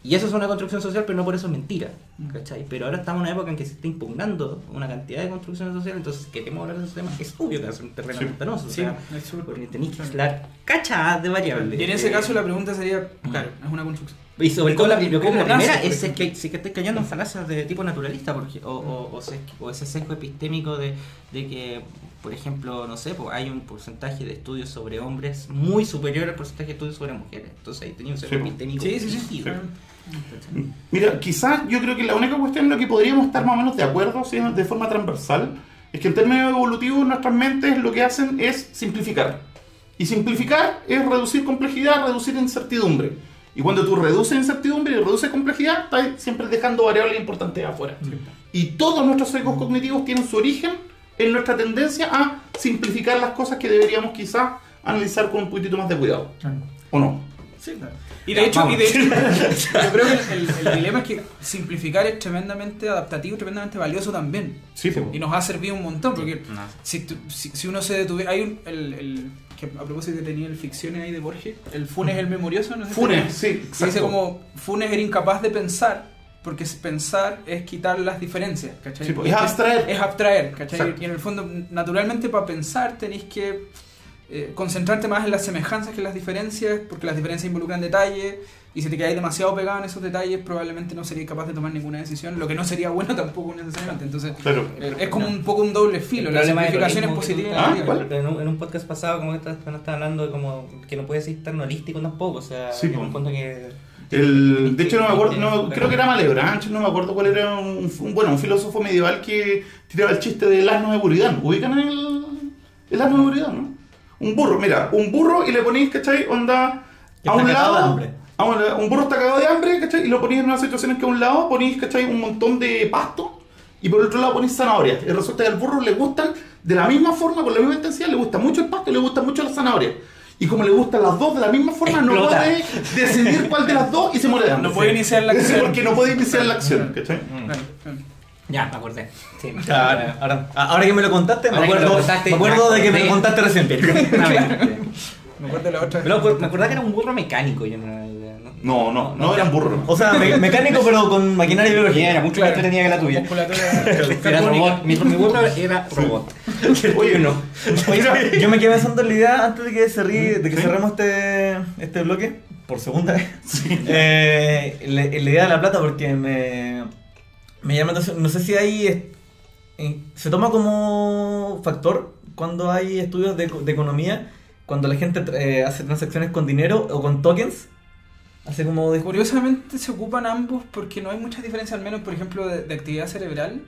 Y eso es una construcción social, pero no por eso es mentira, ¿cachai? Pero ahora estamos en una época en que se está impugnando una cantidad de construcciones sociales, entonces queremos hablar de esos temas. Es obvio que va a ser un terreno pantanoso, o Sí, sea, es súper- porque tenéis que aislar cachadas de variables. Y en ese caso la pregunta sería, claro, es una construcción. Y sobre todo, yo creo que la ¿Cómo nace, primera por es ejemplo? que sí que estoy cayendo en falacias de tipo naturalista, porque, o ese sesgo epistémico de que, por ejemplo, no sé, pues hay un porcentaje de estudios sobre hombres muy superior al porcentaje de estudios sobre mujeres. Entonces ahí tenía un sesgo Sí. epistémico. Sí, sí, sí. rígido. Mira, quizás yo creo que la única cuestión en la que podríamos estar más o menos de acuerdo, ¿sí? De forma transversal, es que en términos evolutivos nuestras mentes lo que hacen es simplificar. Y simplificar es reducir complejidad, reducir incertidumbre. Y cuando tú reduces incertidumbre y reduces complejidad, estás siempre dejando variables importantes afuera. Y todos nuestros sesgos cognitivos tienen su origen en nuestra tendencia a simplificar las cosas que deberíamos quizás analizar con un poquitito más de cuidado. ¿O no? Sí, claro. Y de hecho, yo creo que el dilema es que simplificar es tremendamente adaptativo, tremendamente valioso también. Sí, Y nos ha servido un montón, porque si uno se detuviera... Hay que a propósito que tenía el ficciones ahí de Borges, el Funes el memorioso, no sé Funes, si sí, dice exacto. como Funes era incapaz de pensar, porque pensar es quitar las diferencias, ¿cachai? Sí, es abstraer. Es abstraer, ¿cachai? Exacto. Y en el fondo, naturalmente para pensar tenéis que concentrarte más en las semejanzas que en las diferencias, porque las diferencias involucran detalles, y si te quedáis demasiado pegado en esos detalles, probablemente no seríais capaz de tomar ninguna decisión, lo que no sería bueno tampoco necesariamente. Entonces, Claro. es como un poco un doble filo. El La problema simplificación es lo mismo positiva. que Ah, tú- ¿cuál? en un podcast pasado, como que estaba hablando de como que no puede ser tan holístico tampoco, o sea, Sí, en po. un fondo que... De hecho, no me acuerdo, creo que era Malebranche, no me acuerdo cuál era, un filósofo medieval que tiraba el chiste del asno de Buridán. ¿Ubican el asno de Buridán, no? Un burro, mira, un burro y le ponéis, ¿cachai? Onda, Que a está un cagado de lado, hambre. un burro está cagado de hambre, ¿cachai? Y lo ponéis en una situación en que a un lado ponéis, ¿cachai? Un montón de pasto y por el otro lado ponéis zanahorias. Y resulta que al burro le gustan de la misma forma, con la misma intensidad, le gusta mucho el pasto y le gusta mucho las zanahorias. Y como le gustan las dos de la misma forma, no Explota. puede decidir cuál de las dos y se muere de hambre. No puede iniciar la acción. Porque no puede iniciar la acción, ¿cachai? Claro, claro. Ya, me acordé. Sí. Claro, ahora que me lo contaste, me Ahora que me lo acuerdo, contaste, me acuerdo ya de que me lo acordé. contaste recién. Perfectamente. Me acuerdo de la otra. Pero me acordaba que era un burro mecánico. Yo No era un burro. O sea, mecánico pero con maquinaria biológica. Era mucho más entretenida que la tuya. Musculatura Era robot. Mi burro era robot. Oye, no. Oye, yo me quedé pensando en la idea antes de que, cerremos este bloque, por segunda vez, la idea de la plata, porque me llama la atención. No sé si hay se toma como factor cuando hay estudios de economía, cuando la gente hace transacciones con dinero o con tokens. Hace como de... Curiosamente se ocupan ambos porque no hay mucha diferencia, al menos por ejemplo de actividad cerebral.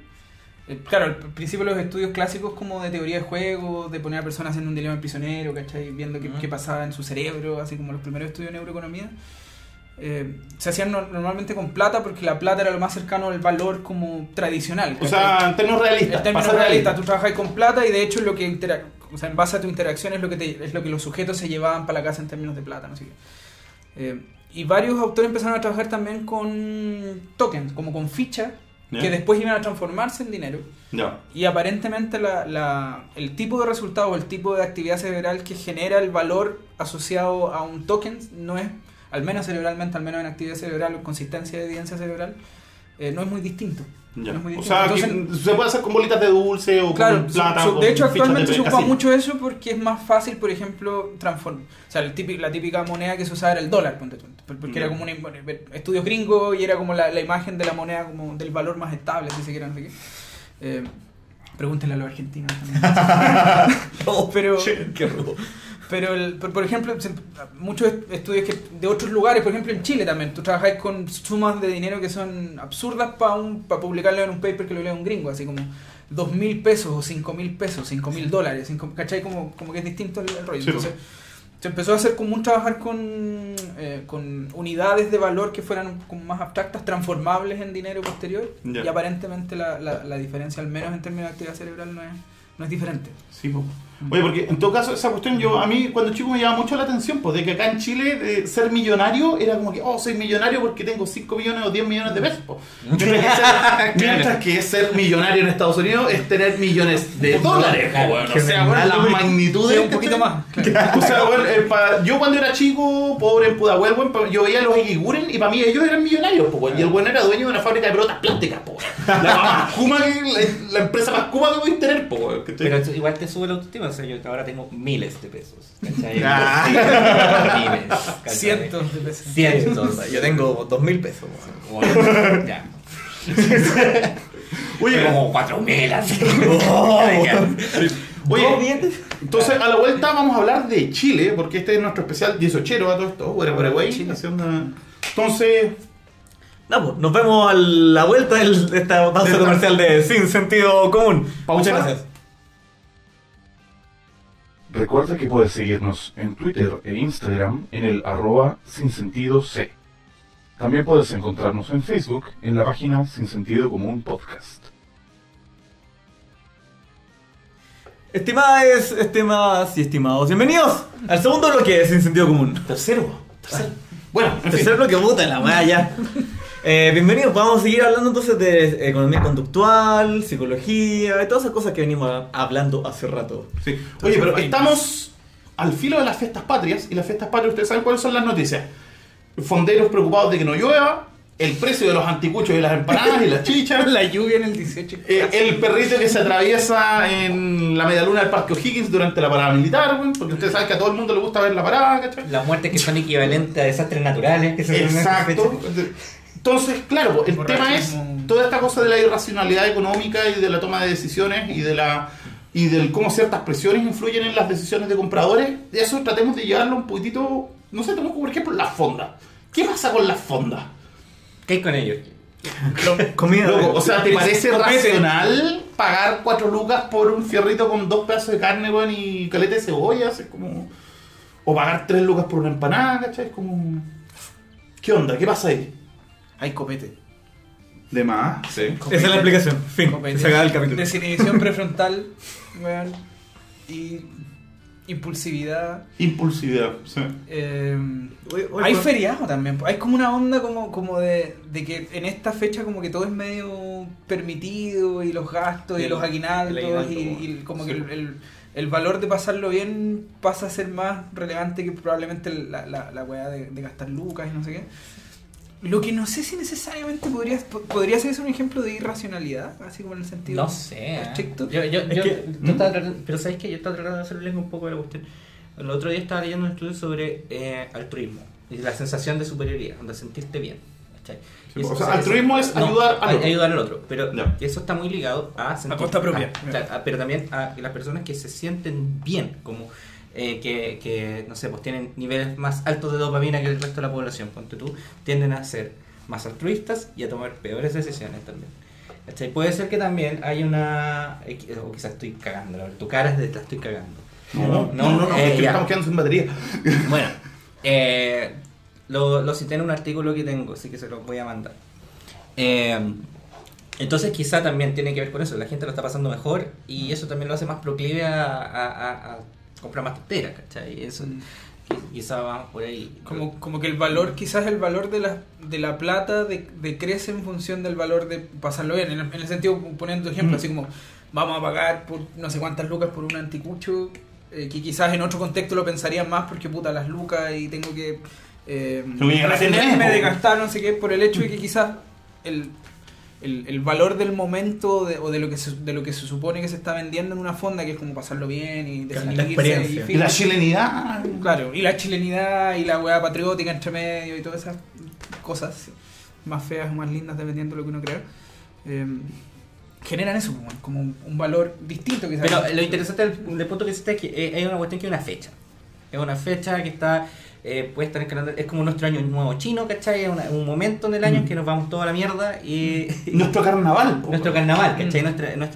Claro, al principio los estudios clásicos como de teoría de juegos, de poner a personas en un dilema prisionero, ¿cachai? Viendo qué pasaba en su cerebro, así como los primeros estudios de neuroeconomía, se hacían normalmente con plata, porque la plata era lo más cercano al valor como tradicional. O sea, en términos realistas. En términos para ser realistas, tú trabajas con plata y de hecho lo que en base a tu interacción es lo que los sujetos se llevaban para la casa en términos de plata, no sé qué. Y varios autores empezaron a trabajar también con tokens, como con fichas, que después iban a transformarse en dinero. Ya. Y aparentemente el tipo de resultado o el tipo de actividad cerebral que genera el valor asociado a un token no es, al menos cerebralmente, al menos en actividad cerebral o consistencia de evidencia cerebral, no es muy distinto. Ya. No es muy O distinto. sea, Entonces, que se puede hacer con bolitas de dulce o claro, con plata. o de hecho con fichas actualmente de se ocupa casino. mucho eso porque es más fácil, por ejemplo, transformar. O sea, la típica moneda que se usaba era el dólar, ponte tú, porque era como estudios gringos y era como la imagen de la moneda como del valor más estable, si se quiere, no sé qué. Pregúntenle a los argentinos también. Pero, Qué rudo. pero por ejemplo, muchos estudios de otros lugares, por ejemplo en Chile también, tú trabajáis con sumas de dinero que son absurdas para publicarlo en un paper que lo lea un gringo, así como 2.000 pesos o 5.000 pesos, $5.000, ¿cachai? Como que es distinto el rollo. Sí, Entonces, se empezó a hacer común trabajar con unidades de valor que fueran como más abstractas, transformables en dinero posterior, Ya. y aparentemente la diferencia, al menos en términos de actividad cerebral, no es diferente. Sí, po. Oye, porque en todo caso, esa cuestión, a mí cuando chico me llamaba mucho la atención, pues de que acá en Chile ser millonario era como que, soy millonario porque tengo 5 millones o 10 millones de pesos. Po. Mientras que ser millonario en Estados Unidos es tener millones de dólares. Po, bueno. O sea, bueno, las magnitudes. Sí, un poquito más. O sea, bueno, yo cuando era chico, pobre en Pudahuel, bueno, yo veía a los Eguiguren y para mí ellos eran millonarios, po, bueno, y el bueno era dueño de una fábrica de pelotas plásticas, po. La más kuma la empresa más kuma que podéis tener, po, bueno, ¿cachai? Pero eso igual te sube la autoestima, o sea, yo ahora tengo miles de pesos. ¿Cachai? Miles. ¿cachai? Cientos de pesos. Cientos. Yo tengo 2.000 pesos. Bueno, ya. Oye, Como 4.000 así. oye, entonces a la vuelta vamos a hablar de Chile, porque este es nuestro especial 18ero a todo esto, Paraguay, Chile. Entonces, No, pues, nos vemos a la vuelta de esta pausa comercial de Sin Sentido Común. Pausa. Muchas gracias. Recuerda que puedes seguirnos en Twitter e Instagram en el @sinsentidoc. También puedes encontrarnos en Facebook en la página Sin Sentido Común Podcast. Estimadas y estimados, bienvenidos al segundo bloque de Sin Sentido Común. Tercero. Bueno, en fin. Tercer bloque, puta la weá ya. Bienvenidos, vamos a seguir hablando entonces de economía conductual, psicología y todas esas cosas que venimos hablando hace rato. Sí. Oye, pero estamos al filo de las fiestas patrias, y las fiestas patrias, ustedes saben cuáles son las noticias. Fonderos preocupados de que no llueva, el precio de los anticuchos y las empanadas y las chichas, La lluvia en el 18. el perrito que se atraviesa en la medialuna del Parque O'Higgins durante la parada militar, güey, porque ustedes saben que a todo el mundo le gusta ver la parada, ¿cachai? Las muertes que son equivalentes a desastres naturales. Que se Exacto. Entonces, claro, el tema es toda esta cosa de la irracionalidad económica y de la toma de decisiones y del cómo ciertas presiones influyen en las decisiones de compradores. De eso tratemos de llevarlo un poquitito, no sé, tenemos por ejemplo las fondas. ¿Qué pasa con las fondas? ¿Qué hay con ellos? Comida. Loco, o sea, ¿te parece Copete. racional pagar 4 lucas por un fierrito con 2 pedazos de carne, weón, y caleta de cebolla? Es como... O pagar 3 lucas por una empanada, ¿cachai? Es como... ¿Qué onda? ¿Qué pasa ahí? Hay copete. De más, sí. Esa es la explicación. Fin. Copete. Se acaba el capítulo. Desinhibición prefrontal, weón, y impulsividad. Impulsividad, sí. Hay feriado también. Hay como una onda como de que en esta fecha como que todo es medio permitido, y los gastos y los aguinaldos y como que el valor de pasarlo bien pasa a ser más relevante que probablemente la weá de gastar lucas y no sé qué. Lo que no sé si necesariamente podría ser un ejemplo de irracionalidad, así como en el sentido No sé. estricto. Yo estaba tratando, pero ¿sabes qué? Yo estaba tratando de hacerle un poco de la cuestión. El otro día estaba leyendo un estudio sobre altruismo y la sensación de superioridad, donde sentirte bien. ¿Cachai? Y O sea, altruismo es ayudar al otro. ayudar al otro, pero Ya. eso está muy ligado a sentir, costa propia. pero también a las personas que se sienten bien, como que no sé, pues tienen niveles más altos de dopamina que el resto de la población, ponte tú, tienden a ser más altruistas y a tomar peores decisiones también. ¿Cachai? Puede ser que también hay una... o quizás estoy cagando, tu cara es de la estoy cagando. No, es que ya. estamos quedando sin batería. Bueno, lo cité en un artículo que tengo, así que se los voy a mandar. Entonces quizá también tiene que ver con eso, la gente lo está pasando mejor y eso también lo hace más proclive a comprar más tonteras, ¿cachai? Eso quizá vamos por ahí. Como que el valor, quizás el valor de la plata decrece en función del valor de pasarlo bien. En el sentido, poniendo ejemplo, así como vamos a pagar por no sé cuántas lucas por un anticucho, que quizás en otro contexto lo pensarían más porque puta las lucas y tengo que retenerme de gastar no sé qué, por el hecho de que quizás el valor del momento o de lo que se supone que se está vendiendo en una fonda, que es como pasarlo bien y experiencia. Y la chilenidad. Claro, y la chilenidad y la weá patriótica entre medio y todas esas cosas más feas o más lindas dependiendo de lo que uno crea, generan eso como un valor distinto quizás. Pero lo interesante del punto que hiciste es que hay una cuestión que es una fecha. Es una fecha que está... puede estar escalando, es como nuestro año nuevo chino, ¿cachai? Es un momento en el año en que nos vamos toda la mierda y... Nuestro carnaval. Nuestro carnaval, ¿cachai?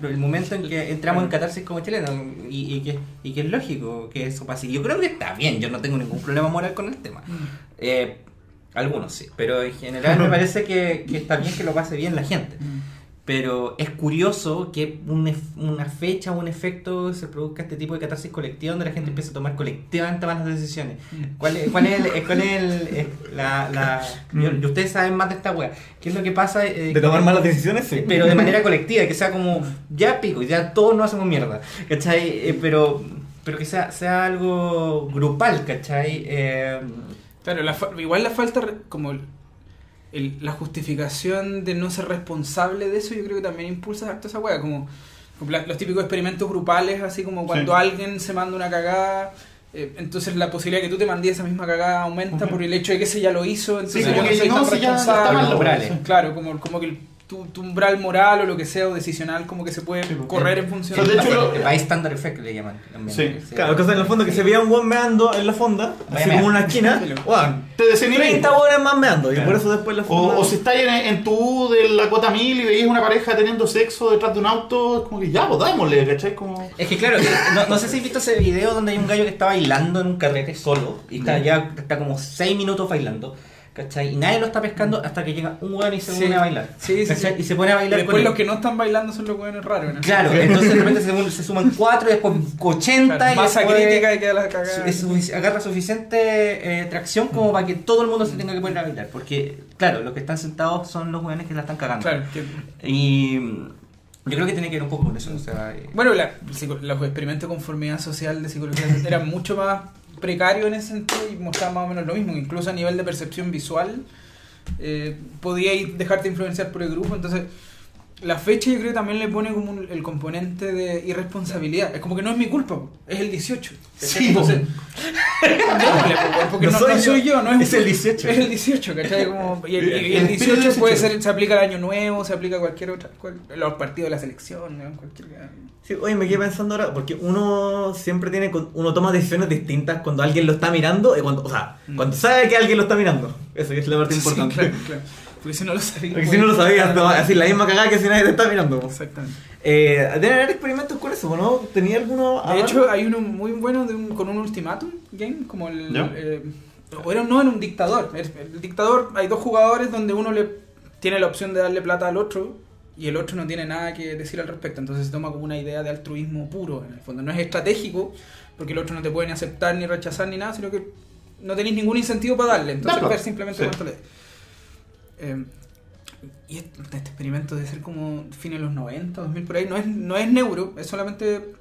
El momento en que entramos en catarsis como chilenos y que es lógico que eso pase. Yo creo que está bien, yo no tengo ningún problema moral con el tema. Algunos sí, pero en general me parece que está bien que lo pase bien la gente. Pero es curioso que una fecha o un efecto se produzca este tipo de catarsis colectiva donde la gente empieza a tomar colectivamente malas decisiones. ¿Cuál es y ustedes saben más de esta wea? ¿Qué es lo que pasa? ¿De tomar malas decisiones? Sí. Pero de manera colectiva, que sea como, ya pico, ya todos nos hacemos mierda, ¿cachai? Pero que sea algo grupal, ¿cachai? Claro, igual la falta como... la justificación de no ser responsable de eso, yo creo que también impulsa harto esa wea, como los típicos experimentos grupales, así como cuando alguien se manda una cagada, entonces la posibilidad de que tú te mandes esa misma cagada aumenta por el hecho de que ese ya lo hizo, entonces yo no soy tan responsable. Grupales. Claro, como que tu umbral moral o lo que sea, o decisional, como que se puede correr en función. de hecho, el bystander effect le llaman también. Sí. Claro, cosa en el fondo que se veía un buen meando en la fonda, así como en una esquina, weón, te desinhibís. 30 hueones más meando, y Claro. por eso después la fonda... O si estás en tu U de la cota 1000 y veis una pareja teniendo sexo detrás de un auto, es como que ya, pues dámosle, ¿cachai? Como... Es que claro, no sé si has visto ese video donde hay un gallo que está bailando en un carrete solo y está como 6 minutos bailando, ¿cachai? Y nadie lo está pescando hasta que llega un weón y se pone a bailar. Sí. ¿cachai? Y se pone a bailar. Después los que no están bailando son los buenos raros, ¿no? Claro, entonces de repente se suman 4 y después 80 Claro, y masa después crítica y queda la cagada. agarra suficiente tracción como para que todo el mundo se tenga que poner a bailar. Porque, claro, los que están sentados son los weones que la están cagando. Claro, Y yo creo que tiene que ver un poco con eso. O sea, bueno, los experimentos de conformidad social de psicología eran mucho más precarios en ese sentido y mostraban más o menos lo mismo. Incluso a nivel de percepción visual, podíais dejarte influenciar por el grupo. Entonces, la fecha yo creo que también le pone como el componente de irresponsabilidad. Es como que no es mi culpa, es el 18. Sí, entonces, démosle, porque no soy yo, no es el 18. Es el 18, ¿cachai? Como, y el El 18 puede 18. ser, se aplica al año nuevo, se aplica a cualquier otra, los partidos de la selección, ¿no? Cualquier... Sí, oye, me quedé pensando ahora, porque uno siempre uno toma decisiones distintas cuando alguien lo está mirando y cuando sabe que alguien lo está mirando. Eso es la parte importante. Sí, claro. Porque si no lo sabías. Porque si no lo sabías, te vas a decir la misma cagada que si nadie te está mirando. Exactamente. Deben haber experimentos con eso, ¿no? ¿Tenía alguno? De hecho, hay uno muy bueno con un ultimátum game, como o era no en un dictador. El dictador, hay 2 jugadores donde uno tiene la opción de darle plata al otro y el otro no tiene nada que decir al respecto. Entonces se toma como una idea de altruismo puro, en el fondo. No es estratégico, porque el otro no te puede ni aceptar ni rechazar ni nada, sino que no tenéis ningún incentivo para darle. Entonces ver simplemente cuánto le y este experimento debe ser como fines de los 90, 2000 por ahí, no es neuro, es solamente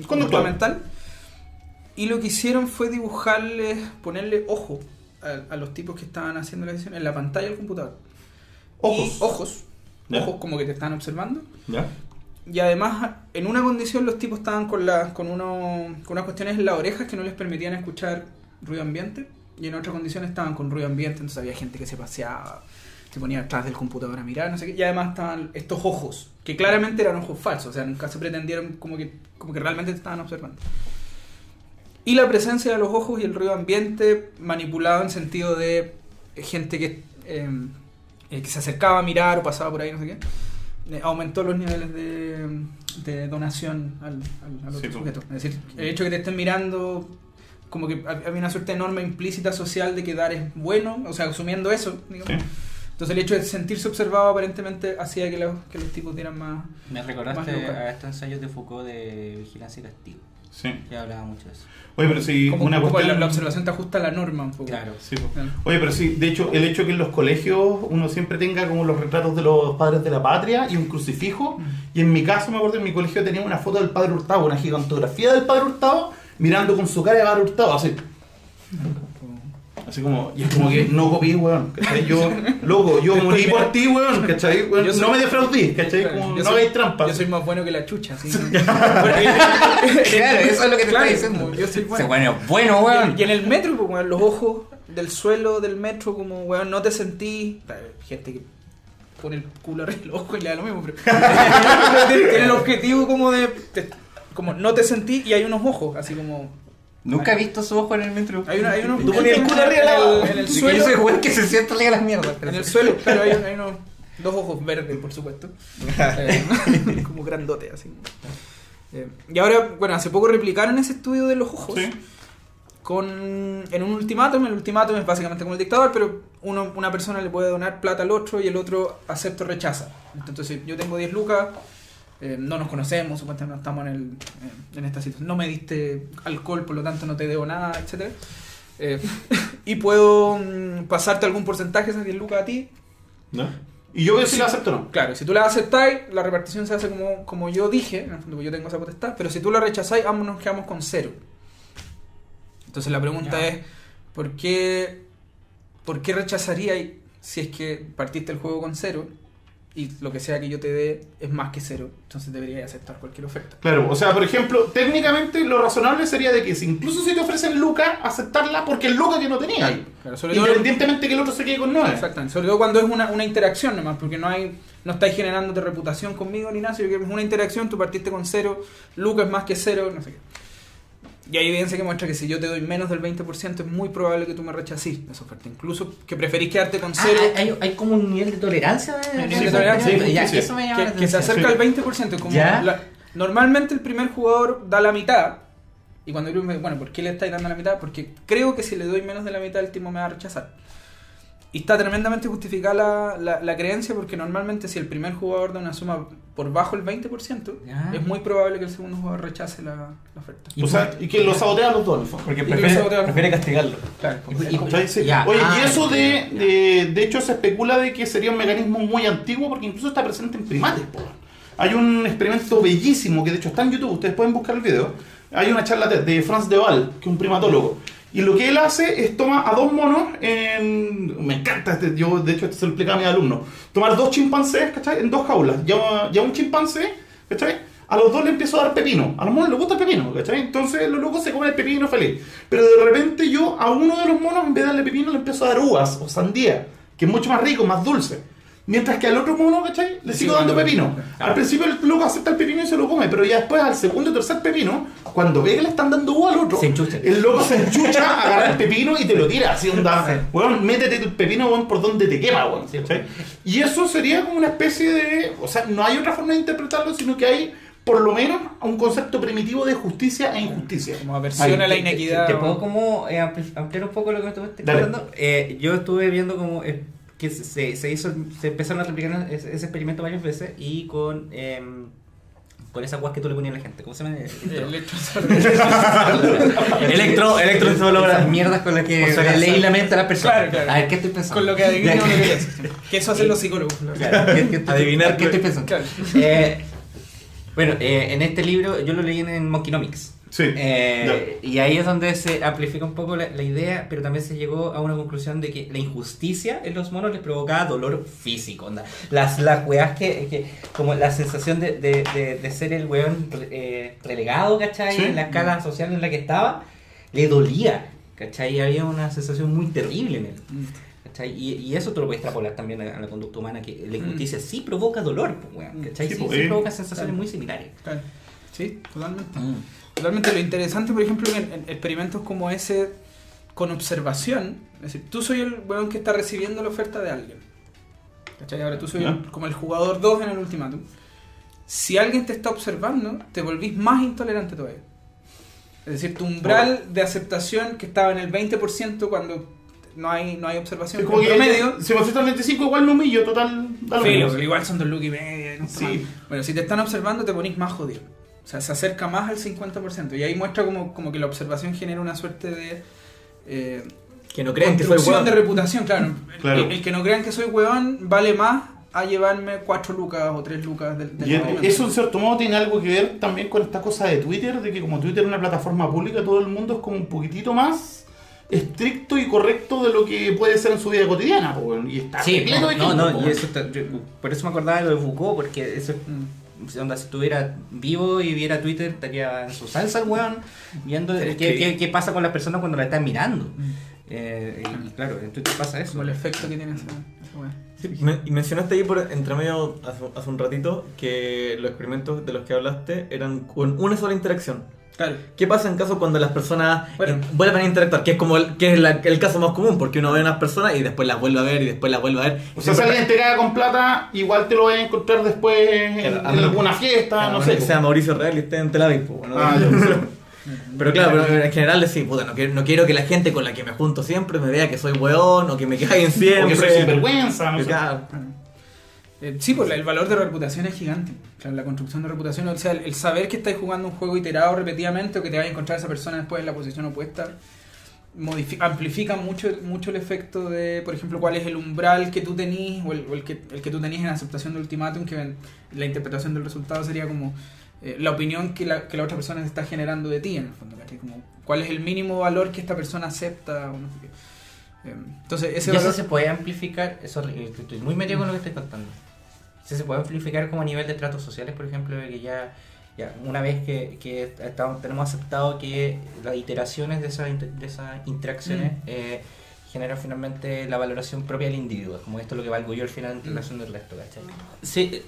conductual. Y lo que hicieron fue ponerle ojo a los tipos que estaban haciendo la decisión en la pantalla del computador. Ojos como que te están observando. ¿Ya? Y además, en una condición los tipos estaban con unas cuestiones en las orejas que no les permitían escuchar ruido ambiente, y en otra condición estaban con ruido ambiente, entonces había gente que se paseaba, se ponía atrás del computador a mirar, no sé qué, y además estaban estos ojos, que claramente eran ojos falsos, o sea, nunca se pretendieron como que realmente te estaban observando. Y la presencia de los ojos y el ruido ambiente manipulado en sentido de gente que se acercaba a mirar o pasaba por ahí, no sé qué, aumentó los niveles de donación al otro sujeto. Es decir, el hecho de que te estén mirando, como que había una suerte de norma implícita social de que dar es bueno, o sea, asumiendo eso, digamos. Sí. Entonces el hecho de sentirse observado aparentemente hacía que los tipos dieran más... Me recordaste a estos ensayos de Foucault de vigilancia y castigo. Sí. Ya hablaba mucho de eso. Oye, pero si como una cuestión... la observación te ajusta a la norma un poco. Claro. Sí, claro. Oye, pero sí, de hecho, el hecho que en los colegios uno siempre tenga como los retratos de los padres de la patria y un crucifijo, y en mi caso me acuerdo en mi colegio tenía una foto del padre Hurtado, una gigantografía del padre Hurtado mirando con su cara de padre Hurtado, así como, y es como que no copié, weón, ¿cachai? Yo morí por ti, weón, ¿cachai? Weón, no me defraudí, ¿cachai? Como, no hagáis trampas. Yo soy más bueno que la chucha, así. Claro, eso es lo que te está diciendo. Yo soy bueno. Bueno, weón. Y en el metro, pues, weón, los ojos del suelo del metro, como, weón, no te sentí. Gente que pone el culo arriba del ojo y le da lo mismo, pero tiene el objetivo como como no te sentí, y hay unos ojos, así como... Nunca he visto su ojo en el metro. Hay unos tú ponías el culo arriba en el suelo. Yo soy güey que se sienta arriba de las mierdas. En el suelo, claro, hay unos 2 ojos verdes, por supuesto. Como grandote, así. Y ahora, bueno, hace poco replicaron ese estudio de los ojos. Sí. En un ultimátum. El ultimátum es básicamente como el dictador, pero una persona le puede donar plata al otro y el otro acepta o rechaza. Entonces, yo tengo 10 lucas, no nos conocemos, supuestamente no estamos en esta situación, no me diste alcohol, por lo tanto no te debo nada, etc. Y puedo pasarte algún porcentaje de esas 10 lucas a ti. ¿No? Y yo veo si la acepto o no. Claro, si tú la aceptáis, la repartición se hace como yo dije, en el fondo yo tengo esa potestad, pero si tú la rechazáis, ambos nos quedamos con 0. Entonces la pregunta es, ¿por qué rechazaríais si es que partiste el juego con 0? y lo que sea que yo te dé es más que 0, entonces deberías aceptar cualquier oferta. Claro, o sea, por ejemplo, técnicamente lo razonable sería de que incluso si te ofrecen lucas, aceptarla porque el lucas que no tenía ahí. Claro, sobre todo, Independientemente que el otro se quede con 9. exactamente, sobre todo cuando es una interacción nomás, porque no estáis generándote reputación conmigo ni nada, sino que es una interacción, tú partiste con 0, lucas es más que 0, no sé qué. Y hay evidencia que muestra que si yo te doy menos del 20% es muy probable que tú me rechaces esa oferta. Incluso que preferís quedarte con 0. Hay como un nivel de tolerancia. Un nivel de tolerancia, Sí, ya, sí. eso me llama la que se atención. acerca al 20%. Como ¿Ya? Normalmente el primer jugador da la mitad. Y cuando yo me bueno, ¿por qué le estáis dando la mitad? Porque creo que si le doy menos de la mitad el tipo me va a rechazar. Y está tremendamente justificada la creencia, porque normalmente si el primer jugador da una suma por bajo el 20%, Ya. es muy probable que el segundo jugador rechace la oferta. O sea, y que lo sabotea a los dos, en el fondo. Porque Y prefiere- prefiere castigarlo. Claro, ¿Cachai? Sí. Ya. Oye, Ah, y eso ya. de hecho se especula de que sería un mecanismo muy antiguo porque incluso está presente en primates. Hay un experimento bellísimo que de hecho está en YouTube, ustedes pueden buscar el video. Hay una charla de Franz de Waal, que es un primatólogo. Y lo que él hace es toma a dos monos me encanta, yo de hecho esto se lo explicaba a mis alumnos. Tomar dos chimpancés, ¿cachai? En dos jaulas. Ya un chimpancé, ¿cachai? A los dos le empiezo a dar pepino. A los monos les gusta el pepino, ¿cachai? Entonces los locos se comen el pepino feliz. Pero de repente yo a uno de los monos, en vez de darle pepino, le empiezo a dar uvas o sandía, que es mucho más rico, más dulce. Mientras que al otro mono, ¿cachai? Le sigo dando pepino. Al principio el loco acepta el pepino y se lo come, pero ya después al segundo o tercer pepino, cuando ve que le están dando uva al otro, Se enchucha. el loco se enchucha, agarra el pepino y te lo tira. Así onda, weón, métete el pepino, weón, por donde te quema, weón. ¿cachai? Y eso sería como una especie de... O sea, no hay otra forma de interpretarlo, sino que hay, por lo menos, un concepto primitivo de justicia e injusticia. como aversión a la inequidad. ¿Te puedo como ampliar un poco lo que me estás Dale. contando? Yo estuve viendo como que se empezaron a replicar ese experimento varias veces y con esa guas que tú le ponías a la gente. ¿Cómo se llama? Esas mierdas con las que Observación. leí la mente a las personas. Claro, claro. A ver, ¿qué estoy pensando? Con lo que adivino Ya, lo que piensas. Que eso hacen los psicólogos. Claro, Adivinar ¿qué estoy pensando? Claro. Bueno, en este libro yo lo leí en Monkeynomics. Sí. Y ahí es donde se amplifica un poco la idea, pero también se llegó a una conclusión de que la injusticia en los monos les provocaba dolor físico. Onda. Las weas que como la sensación de ser el weón relegado, ¿cachai? Sí. En la escala social en la que estaba, le dolía, ¿cachai? Y había una sensación muy terrible en él. ¿Cachai? Y eso tú lo puedes extrapolar también a la conducta humana, que la injusticia sí provoca dolor, pues, weón, ¿cachai? Sí, Sí, pues, sí provoca sensaciones muy similares. Claro. Sí, totalmente. Totalmente. Lo interesante, por ejemplo, en experimentos como ese, con observación, es decir, tú soy el weón que está recibiendo la oferta de alguien. ¿Cachai? Ahora tú soy como el jugador 2 en el ultimátum. Si alguien te está observando, te volvís más intolerante todavía. Es decir, tu umbral de aceptación que estaba en el 20% cuando no hay observación. Es como en que promedio, si me aceptan 25 igual me humillo, total. Da lo filo, mismo. pero igual son 2 lucas y media. No Sí. sí. Bueno, si te están observando, te ponís más jodido. O sea, se acerca más al 50%. Y ahí muestra como que la observación genera una suerte de Que no creen que soy construcción hueón. de reputación, claro. Claro. El que no crean que soy huevón vale más a llevarme 4 lucas o 3 lucas del Y momento. eso en cierto modo tiene algo que ver también con esta cosa de Twitter, de que como Twitter es una plataforma pública, todo el mundo es como un poquitito más estricto y correcto de lo que puede ser en su vida cotidiana, po, weón. Y está Sí, repleto de no, ejemplos, no, po, y eso por eso me acordaba de lo de Foucault, porque eso onda, si estuviera vivo y viera Twitter, estaría en su salsa el weón, viendo qué pasa con las personas cuando la están mirando. Y claro, en Twitter pasa eso. Como el efecto que tiene esa weá. Sí, y mencionaste ahí por entre medio hace un ratito que los experimentos de los que hablaste eran con una sola interacción. Claro. ¿Qué pasa en caso cuando las personas Bueno. vuelven a interactuar? Que es como el caso más común, porque uno ve a unas personas y después las vuelve a ver y después las vuelve a ver. O sea, si alguien te caga con plata, igual te lo vas a encontrar después en alguna fiesta, no sé. Que sea Mauricio Real y esté en Tel Aviv. Pues, bueno, pero claro, pero en general decir, puta, no quiero que la gente con la que me junto siempre me vea que soy weón o que me caguen siempre. Porque soy sinvergüenza, no sé. Claro. Sí, pues el valor de reputación es gigante. Claro, la construcción de reputación, o sea, el saber que estáis jugando un juego iterado repetidamente o que te vaya a encontrar esa persona después en la posición opuesta amplifica mucho el efecto de, por ejemplo, cuál es el umbral que tú tenís o el que tú tenís en aceptación de ultimátum, que en la interpretación del resultado sería como la opinión que la otra persona se está generando de ti, en el fondo, ¿cachai? Como cuál es el mínimo valor que esta persona acepta o no sé qué. Entonces, ese ¿Y eso valor se puede amplificar? Eso, estoy muy metido con lo que estoy contando. se puede amplificar como a nivel de tratos sociales, por ejemplo, de que ya una vez que tenemos aceptado que las iteraciones de esas interacciones generan finalmente la valoración propia del individuo, como esto es lo que valgo yo al final en relación del resto, ¿cachai? Sí,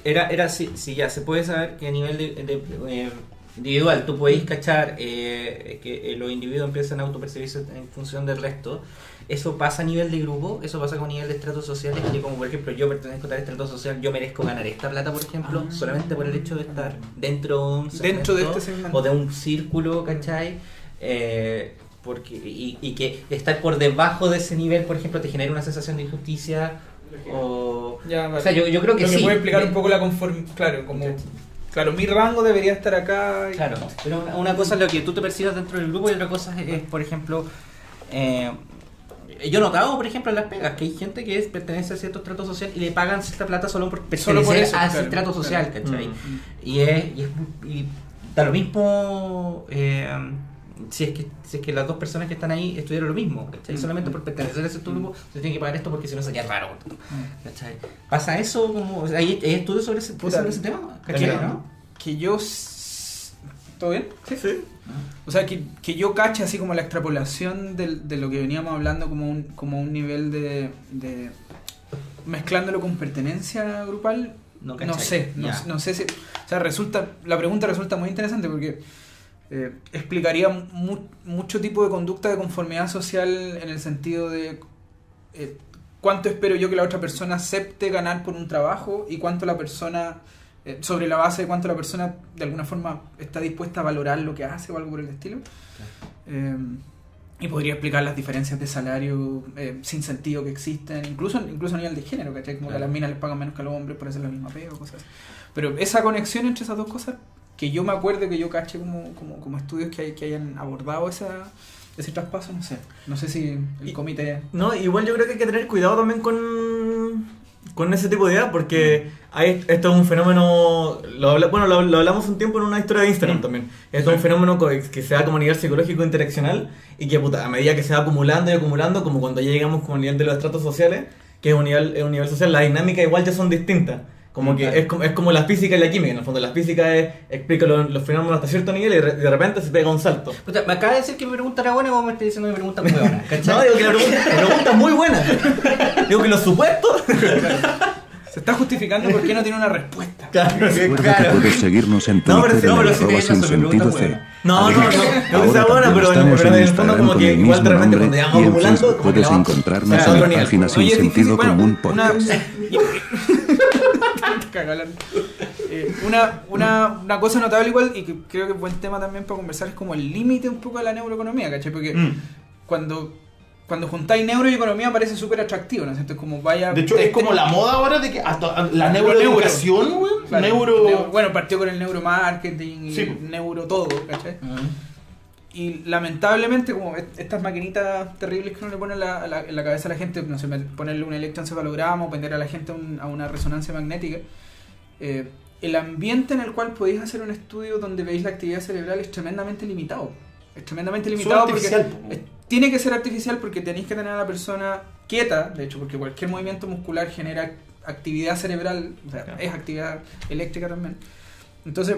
sí, ya se puede saber que a nivel de individual tú podéis cachar que los individuos empiezan a autopercibirse en función del resto. Eso pasa a nivel de grupo, eso pasa con nivel de estratos sociales, que como por ejemplo yo pertenezco a tal estrato social, yo merezco ganar esta plata, por ejemplo, solamente por el hecho de estar dentro de un segmento, dentro de este segmento o de un círculo, ¿cachai? Porque y que estar por debajo de ese nivel, por ejemplo, te genera una sensación de injusticia o... Ya, vale. O sea, yo creo que lo sí. Que puede explicar un poco la conformidad, claro, como... Claro, mi rango debería estar acá. Claro, pero una cosa es lo que tú te percibas dentro del grupo y otra cosa es por ejemplo... yo he notado, por ejemplo, en las pegas que hay gente que pertenece a cierto estrato social y le pagan cierta plata solo por pertenecer eso, a ese estrato social, ¿cachai? Y da lo mismo si es que las dos personas que están ahí estudiaron lo mismo, ¿cachai? Solamente por pertenecer a ese grupo se tiene que pagar esto porque si no sería raro, ¿cachai? ¿Pasa eso? Como, ¿hay estudios sobre ese tema? ¿Cachai? ¿No? Que yo... ¿Todo bien? Sí. O sea, que yo cache así como la extrapolación de lo que veníamos hablando como un nivel de mezclándolo con pertenencia grupal, no sé si... O sea, la pregunta resulta muy interesante porque explicaría mucho tipo de conducta de conformidad social en el sentido de cuánto espero yo que la otra persona acepte ganar por un trabajo y cuánto la persona... sobre la base de cuánto la persona de alguna forma está dispuesta a valorar lo que hace o algo por el estilo. Y podría explicar las diferencias de salario sin sentido que existen, incluso a nivel de género, ¿cachai? Como que a las minas les pagan menos que a los hombres por hacer la misma pega o cosas así. Pero esa conexión entre esas dos cosas, que yo me acuerdo que yo caché como estudios que hayan abordado ese traspaso, no sé si el comité... No, igual yo creo que hay que tener cuidado también con ese tipo de ideas, porque esto es un fenómeno, lo hablamos un tiempo en una historia de Instagram también. Esto es un fenómeno que se da como a nivel psicológico interaccional y que a medida que se va acumulando y acumulando, como cuando ya llegamos como al nivel de los estratos sociales, que es un nivel social, las dinámicas igual ya son distintas. Como que es como la física y la química. En el fondo la física explica los fenómenos hasta cierto nivel y de repente se pega un salto. Puta, me acaba de decir que mi pregunta era buena y vos me estás diciendo que mi pregunta es muy buena, ¿cachai? No, digo que la pregunta es muy buena. Digo que los supuestos... Se está justificando por qué no tiene una respuesta. Recuerda que puedes seguirnos en Twitter en @sinSentidoC. No que sea buena, pero en el fondo como que igual de repente cuando ya vamos acumulando... Puedes encontrarnos en la página Sin Sentido Común Podcast. Una cosa notable igual, y que creo que es buen tema también para conversar, es como el límite un poco de la neuroeconomía, ¿cachai? Porque cuando juntáis neuro y economía parece súper atractivo, ¿no es cierto? Como vaya... De hecho, es como la moda ahora de que hasta la neuroeducación, güey. Claro, bueno, partió con el neuromarketing y neuro todo, ¿cachai? Y lamentablemente, como estas maquinitas terribles que uno le pone en la cabeza a la gente, no sé, ponerle un electroencefalograma o poner a la gente a una resonancia magnética, el ambiente en el cual podéis hacer un estudio donde veis la actividad cerebral es tremendamente limitado. Es tremendamente limitado porque tiene que ser artificial porque tenéis que tener a la persona quieta, de hecho, porque cualquier movimiento muscular genera actividad cerebral, o sea, es actividad eléctrica también. Entonces,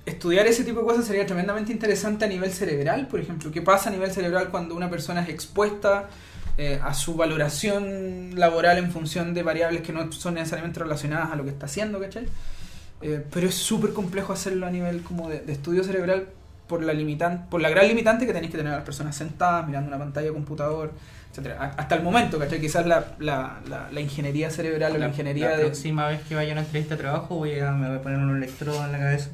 estudiar ese tipo de cosas sería tremendamente interesante a nivel cerebral, por ejemplo. ¿Qué pasa a nivel cerebral cuando una persona es expuesta a su valoración laboral en función de variables que no son necesariamente relacionadas a lo que está haciendo, ¿cachai? Pero es súper complejo hacerlo a nivel como de estudio cerebral por la gran limitante que tenéis que tener a las personas sentadas mirando una pantalla de computador, etcétera. Hasta el momento, ¿cachai? Quizás la ingeniería cerebral o la ingeniería la próxima vez que vaya a una entrevista de trabajo me voy a poner un electrodo en la cabeza.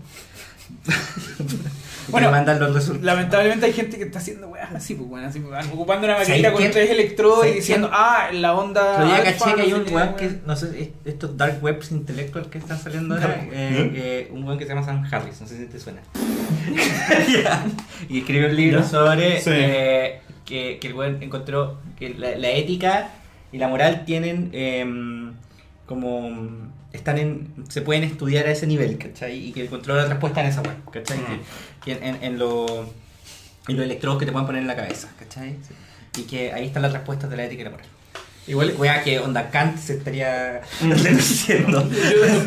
Bueno, mandan los resultados. Lamentablemente hay gente que está haciendo weas así, ocupando una maquinita con 3 electrodos y diciendo, la onda... Pero ya caché que hay un weón que, no sé, estos dark webs intelectual que están saliendo ahora, un weón que se llama Sam Harris, no sé si te suena. Y escribió un libro sobre que el weón encontró que la ética y la moral tienen como... se pueden estudiar a ese nivel, ¿cachai? Y que encontró la respuesta en esa web, ¿cachai? Que en los electrodos que te pueden poner en la cabeza, ¿cachai? Y que ahí están las respuestas de la ética y la moral. Igual, Wea que onda Kant se estaría diciendo.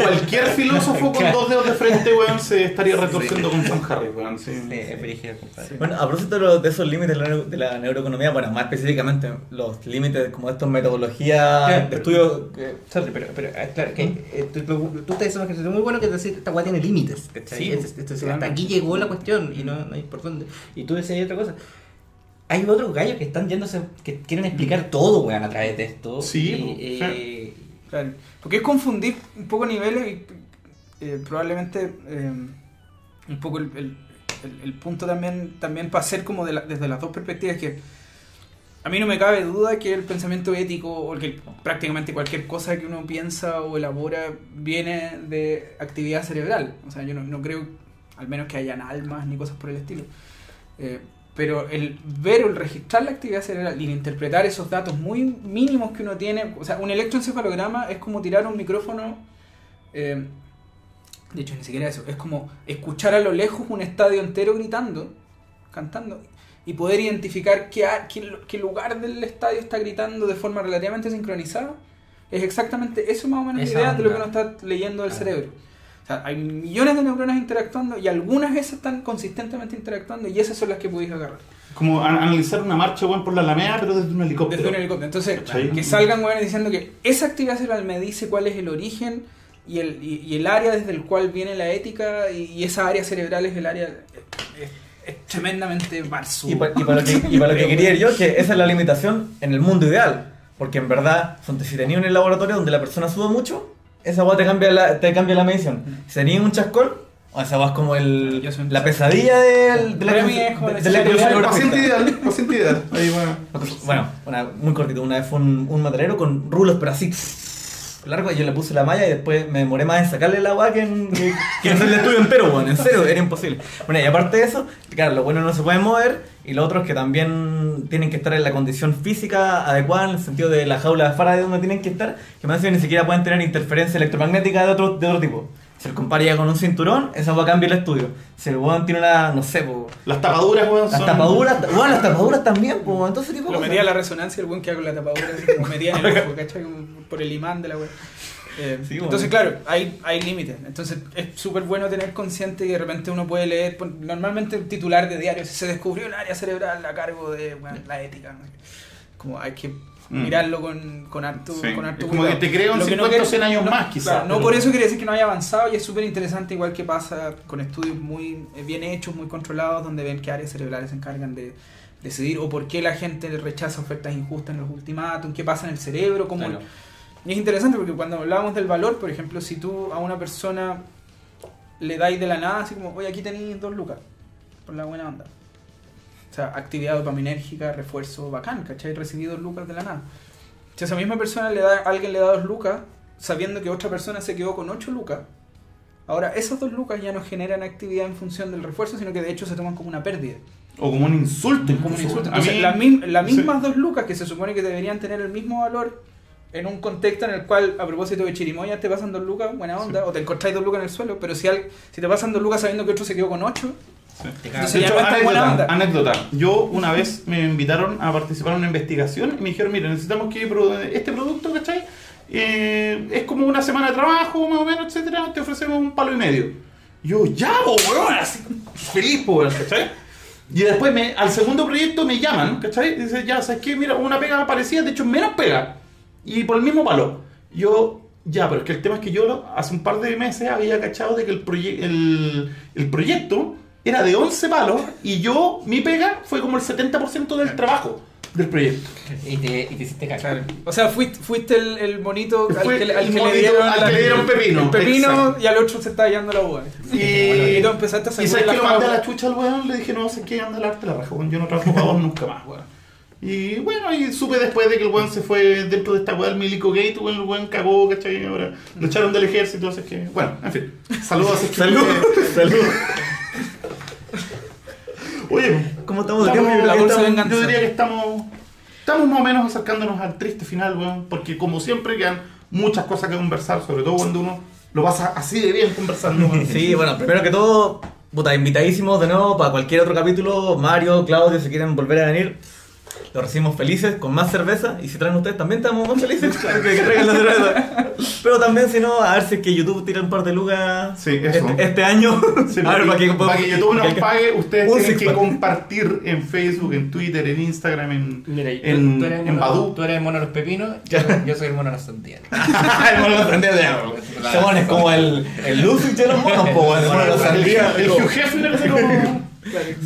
Cualquier filósofo con dos dedos de frente, weón, se estaría retorciendo con Sam Harris, weón. Sí. Es brígido, compadre. bueno, a propósito de esos límites de la neuroeconomía, bueno, más específicamente los límites como de estas metodologías de estudio. Sorry, pero claro, que tú estás diciendo que es muy bueno que decir esta weá tiene límites. Sí, Hasta aquí llegó la cuestión y no hay por dónde. Y tú decías otra cosa. Hay otros gallos que están yéndose, que quieren explicar todo, weón, a través de esto. Sí, Claro, porque es confundir un poco niveles y probablemente un poco el punto también para hacer como desde las dos perspectivas, que a mí no me cabe duda que el pensamiento ético o que prácticamente cualquier cosa que uno piensa o elabora viene de actividad cerebral. O sea, yo no creo, al menos que hayan almas ni cosas por el estilo. Pero el ver o el registrar la actividad cerebral y el interpretar esos datos muy mínimos que uno tiene, o sea, un electroencefalograma es como tirar un micrófono, de hecho ni siquiera eso, es como escuchar a lo lejos un estadio entero gritando, cantando, y poder identificar qué lugar del estadio está gritando de forma relativamente sincronizada. Es exactamente eso, más o menos la idea de lo que uno está leyendo del cerebro. O sea, hay millones de neuronas interactuando y algunas de esas están consistentemente interactuando y esas son las que podéis agarrar. Como analizar una marcha, weón, por la Alameda, pero desde un helicóptero. Desde un helicóptero. Entonces, ¿Cachai? que salgan weones diciendo que esa actividad cerebral me dice cuál es el origen y el área desde el cual viene la ética, y esa área cerebral es el área... Es tremendamente barzo. Y para lo que quería ir yo, que esa es la limitación en el mundo ideal. Porque en verdad, si tenías en el laboratorio donde la persona suda mucho, esa agua te cambia la medición. Si tenías un chascón, o esa agua es como la pesadilla del paciente ideal. Ahí, bueno, muy cortito. Una vez fue un material con rulos, pero así largo, y yo le puse la malla y después me demoré más en sacarle el agua que en hacer el estudio entero, bueno, en serio, era imposible. Bueno, y aparte de eso, claro, los buenos no se pueden mover, y lo otro es que también tienen que estar en la condición física adecuada, en el sentido de la jaula de Faraday donde tienen que estar, que más bien ni siquiera pueden tener interferencia electromagnética de otro tipo. Si el compadre llega con un cinturón, esa va a cambiar el estudio. Si el weón tiene una, no sé, las tapaduras, weón, las tapaduras también, pues, entonces tipo. Lo metía a la resonancia el weón que haga con la tapadura, así como metía en el ojo, ¿cachai? Por el imán de la weón. Sí, entonces, claro, hay límites. Entonces, es súper bueno tener consciente que de repente uno puede leer, normalmente un titular de diario, si se descubrió el área cerebral a cargo de la ética. Como hay que mirarlo con harto es como que te creo en 50 o 100 años más, quizás. Claro, no por eso quiere decir que no haya avanzado, y es súper interesante, igual que pasa con estudios muy bien hechos, muy controlados, donde ven qué áreas cerebrales se encargan de decidir, o por qué la gente rechaza ofertas injustas en los ultimátum, qué pasa en el cerebro, cómo... Claro. Y es interesante porque cuando hablábamos del valor, por ejemplo, si tú a una persona le dais de la nada, así como, oye, aquí tenéis 2 lucas, por la buena onda. O sea, actividad dopaminérgica, refuerzo bacán, ¿cachai? Recibí 2 lucas de la nada. Si a esa misma persona alguien le da 2 lucas, sabiendo que otra persona se quedó con 8 lucas, ahora esas 2 lucas ya no generan actividad en función del refuerzo, sino que de hecho se toman como una pérdida. O como un insulto. Como un insulto. Entonces, las mismas 2 lucas que se supone que deberían tener el mismo valor en un contexto en el cual, a propósito de chirimoyas, te pasan 2 lucas, buena onda, o te encontráis 2 lucas en el suelo, pero si te pasan 2 lucas sabiendo que otro se quedó con 8, entonces de hecho, anécdota. Yo una vez me invitaron a participar en una investigación y me dijeron, mira, necesitamos que este producto, ¿cachai? Es como una semana de trabajo, más o menos, etcétera, te ofrecemos $1.50. Y yo, ya, weón, así, feliz, weón, ¿cachai? Y después al segundo proyecto me llaman, ¿cachai? Y dicen, ya, ¿sabes qué? Mira, una pega parecida, de hecho menos pega. Y por el mismo palo. Yo, ya, pero es que el tema es que yo hace un par de meses había cachado de que el proyecto era de 11 palos y mi pega fue como el 70% del trabajo del proyecto. Y te hiciste cagar. Claro. O sea, fuiste el monito al que le dieron pepino. El pepino. Exacto. Y al otro se estaba llevando la uva. Y tú empezaste a salir. ¿Y sabes que lo mandé a la chucha al weón? Le dije, no, sé qué, anda a darte la raja, weón. Yo no trabajo para vos nunca más, weón. Y bueno, y supe después de que el weón se fue dentro de esta weá, el Milico Gate, el weón cagó, ¿cachai? Ahora lo echaron del ejército, así que, bueno, en fin. Saludos. Salud. Oye, ¿cómo estamos de tiempo? Yo diría que estamos más o menos acercándonos al triste final, weón, porque como siempre quedan muchas cosas que conversar, sobre todo cuando uno lo pasa así de bien conversando. Sí, bueno, primero que todo, invitadísimos de nuevo para cualquier otro capítulo. Mario, Claudio, si quieren volver a venir, Lo recibimos felices con más cerveza. Y si traen ustedes también estamos más felices que traigan la cerveza. Pero también, si no, a ver si es que YouTube tira un par de lucas Sí, eso. este año. Sí, A ver, para que YouTube nos pague, ustedes un tienen que six-pack. compartir en Facebook, en Twitter, en Instagram, Mira, en tú eres el mono, Badoo. tú eres el mono de los pepinos, yo soy el mono de las sandías. El mono de la sandía de agua. Se pone como el Lucy de los monos, po, weón. El mono de la sandía. El Hugh Hefner, así como...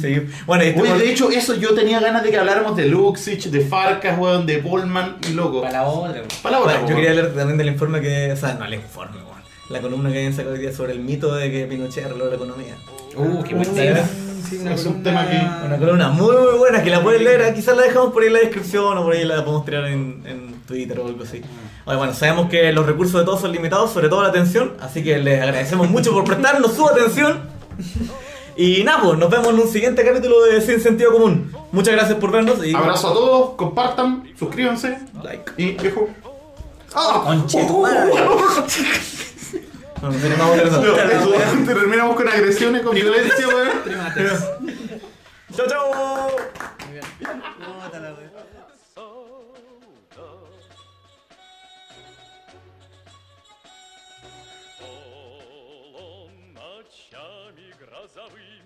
Sí. Bueno, y Oye, de hecho, eso yo tenía ganas de que habláramos de Luxich, de Farkas, weón, de Pullman y loco. Para la otra. Para la otra, Yo weón. quería hablar también del informe que. O sea, no el informe, weón. La columna que habían sacado hoy día sobre el mito de que Pinochet arregló la economía. Qué buen Sí. tema. Sí, Es un tema que... Una columna muy buena que la pueden leer. Quizás la dejamos por ahí en la descripción o por ahí la podemos tirar en Twitter o algo así. Oye, bueno, sabemos que los recursos de todos son limitados, sobre todo la atención. Así que les agradecemos mucho por prestarnos su atención. Y nada, pues nos vemos en un siguiente capítulo de Sin Sentido Común. Muchas gracias por vernos y Abrazo a todos, compartan, suscríbanse like. y viejo. ¡Ah! Conchetumare. No sé, ni más voy a No, hacer. eso, terminamos con agresiones, con violencia, weón. Primates. Chao, chao. Ночами грозовыми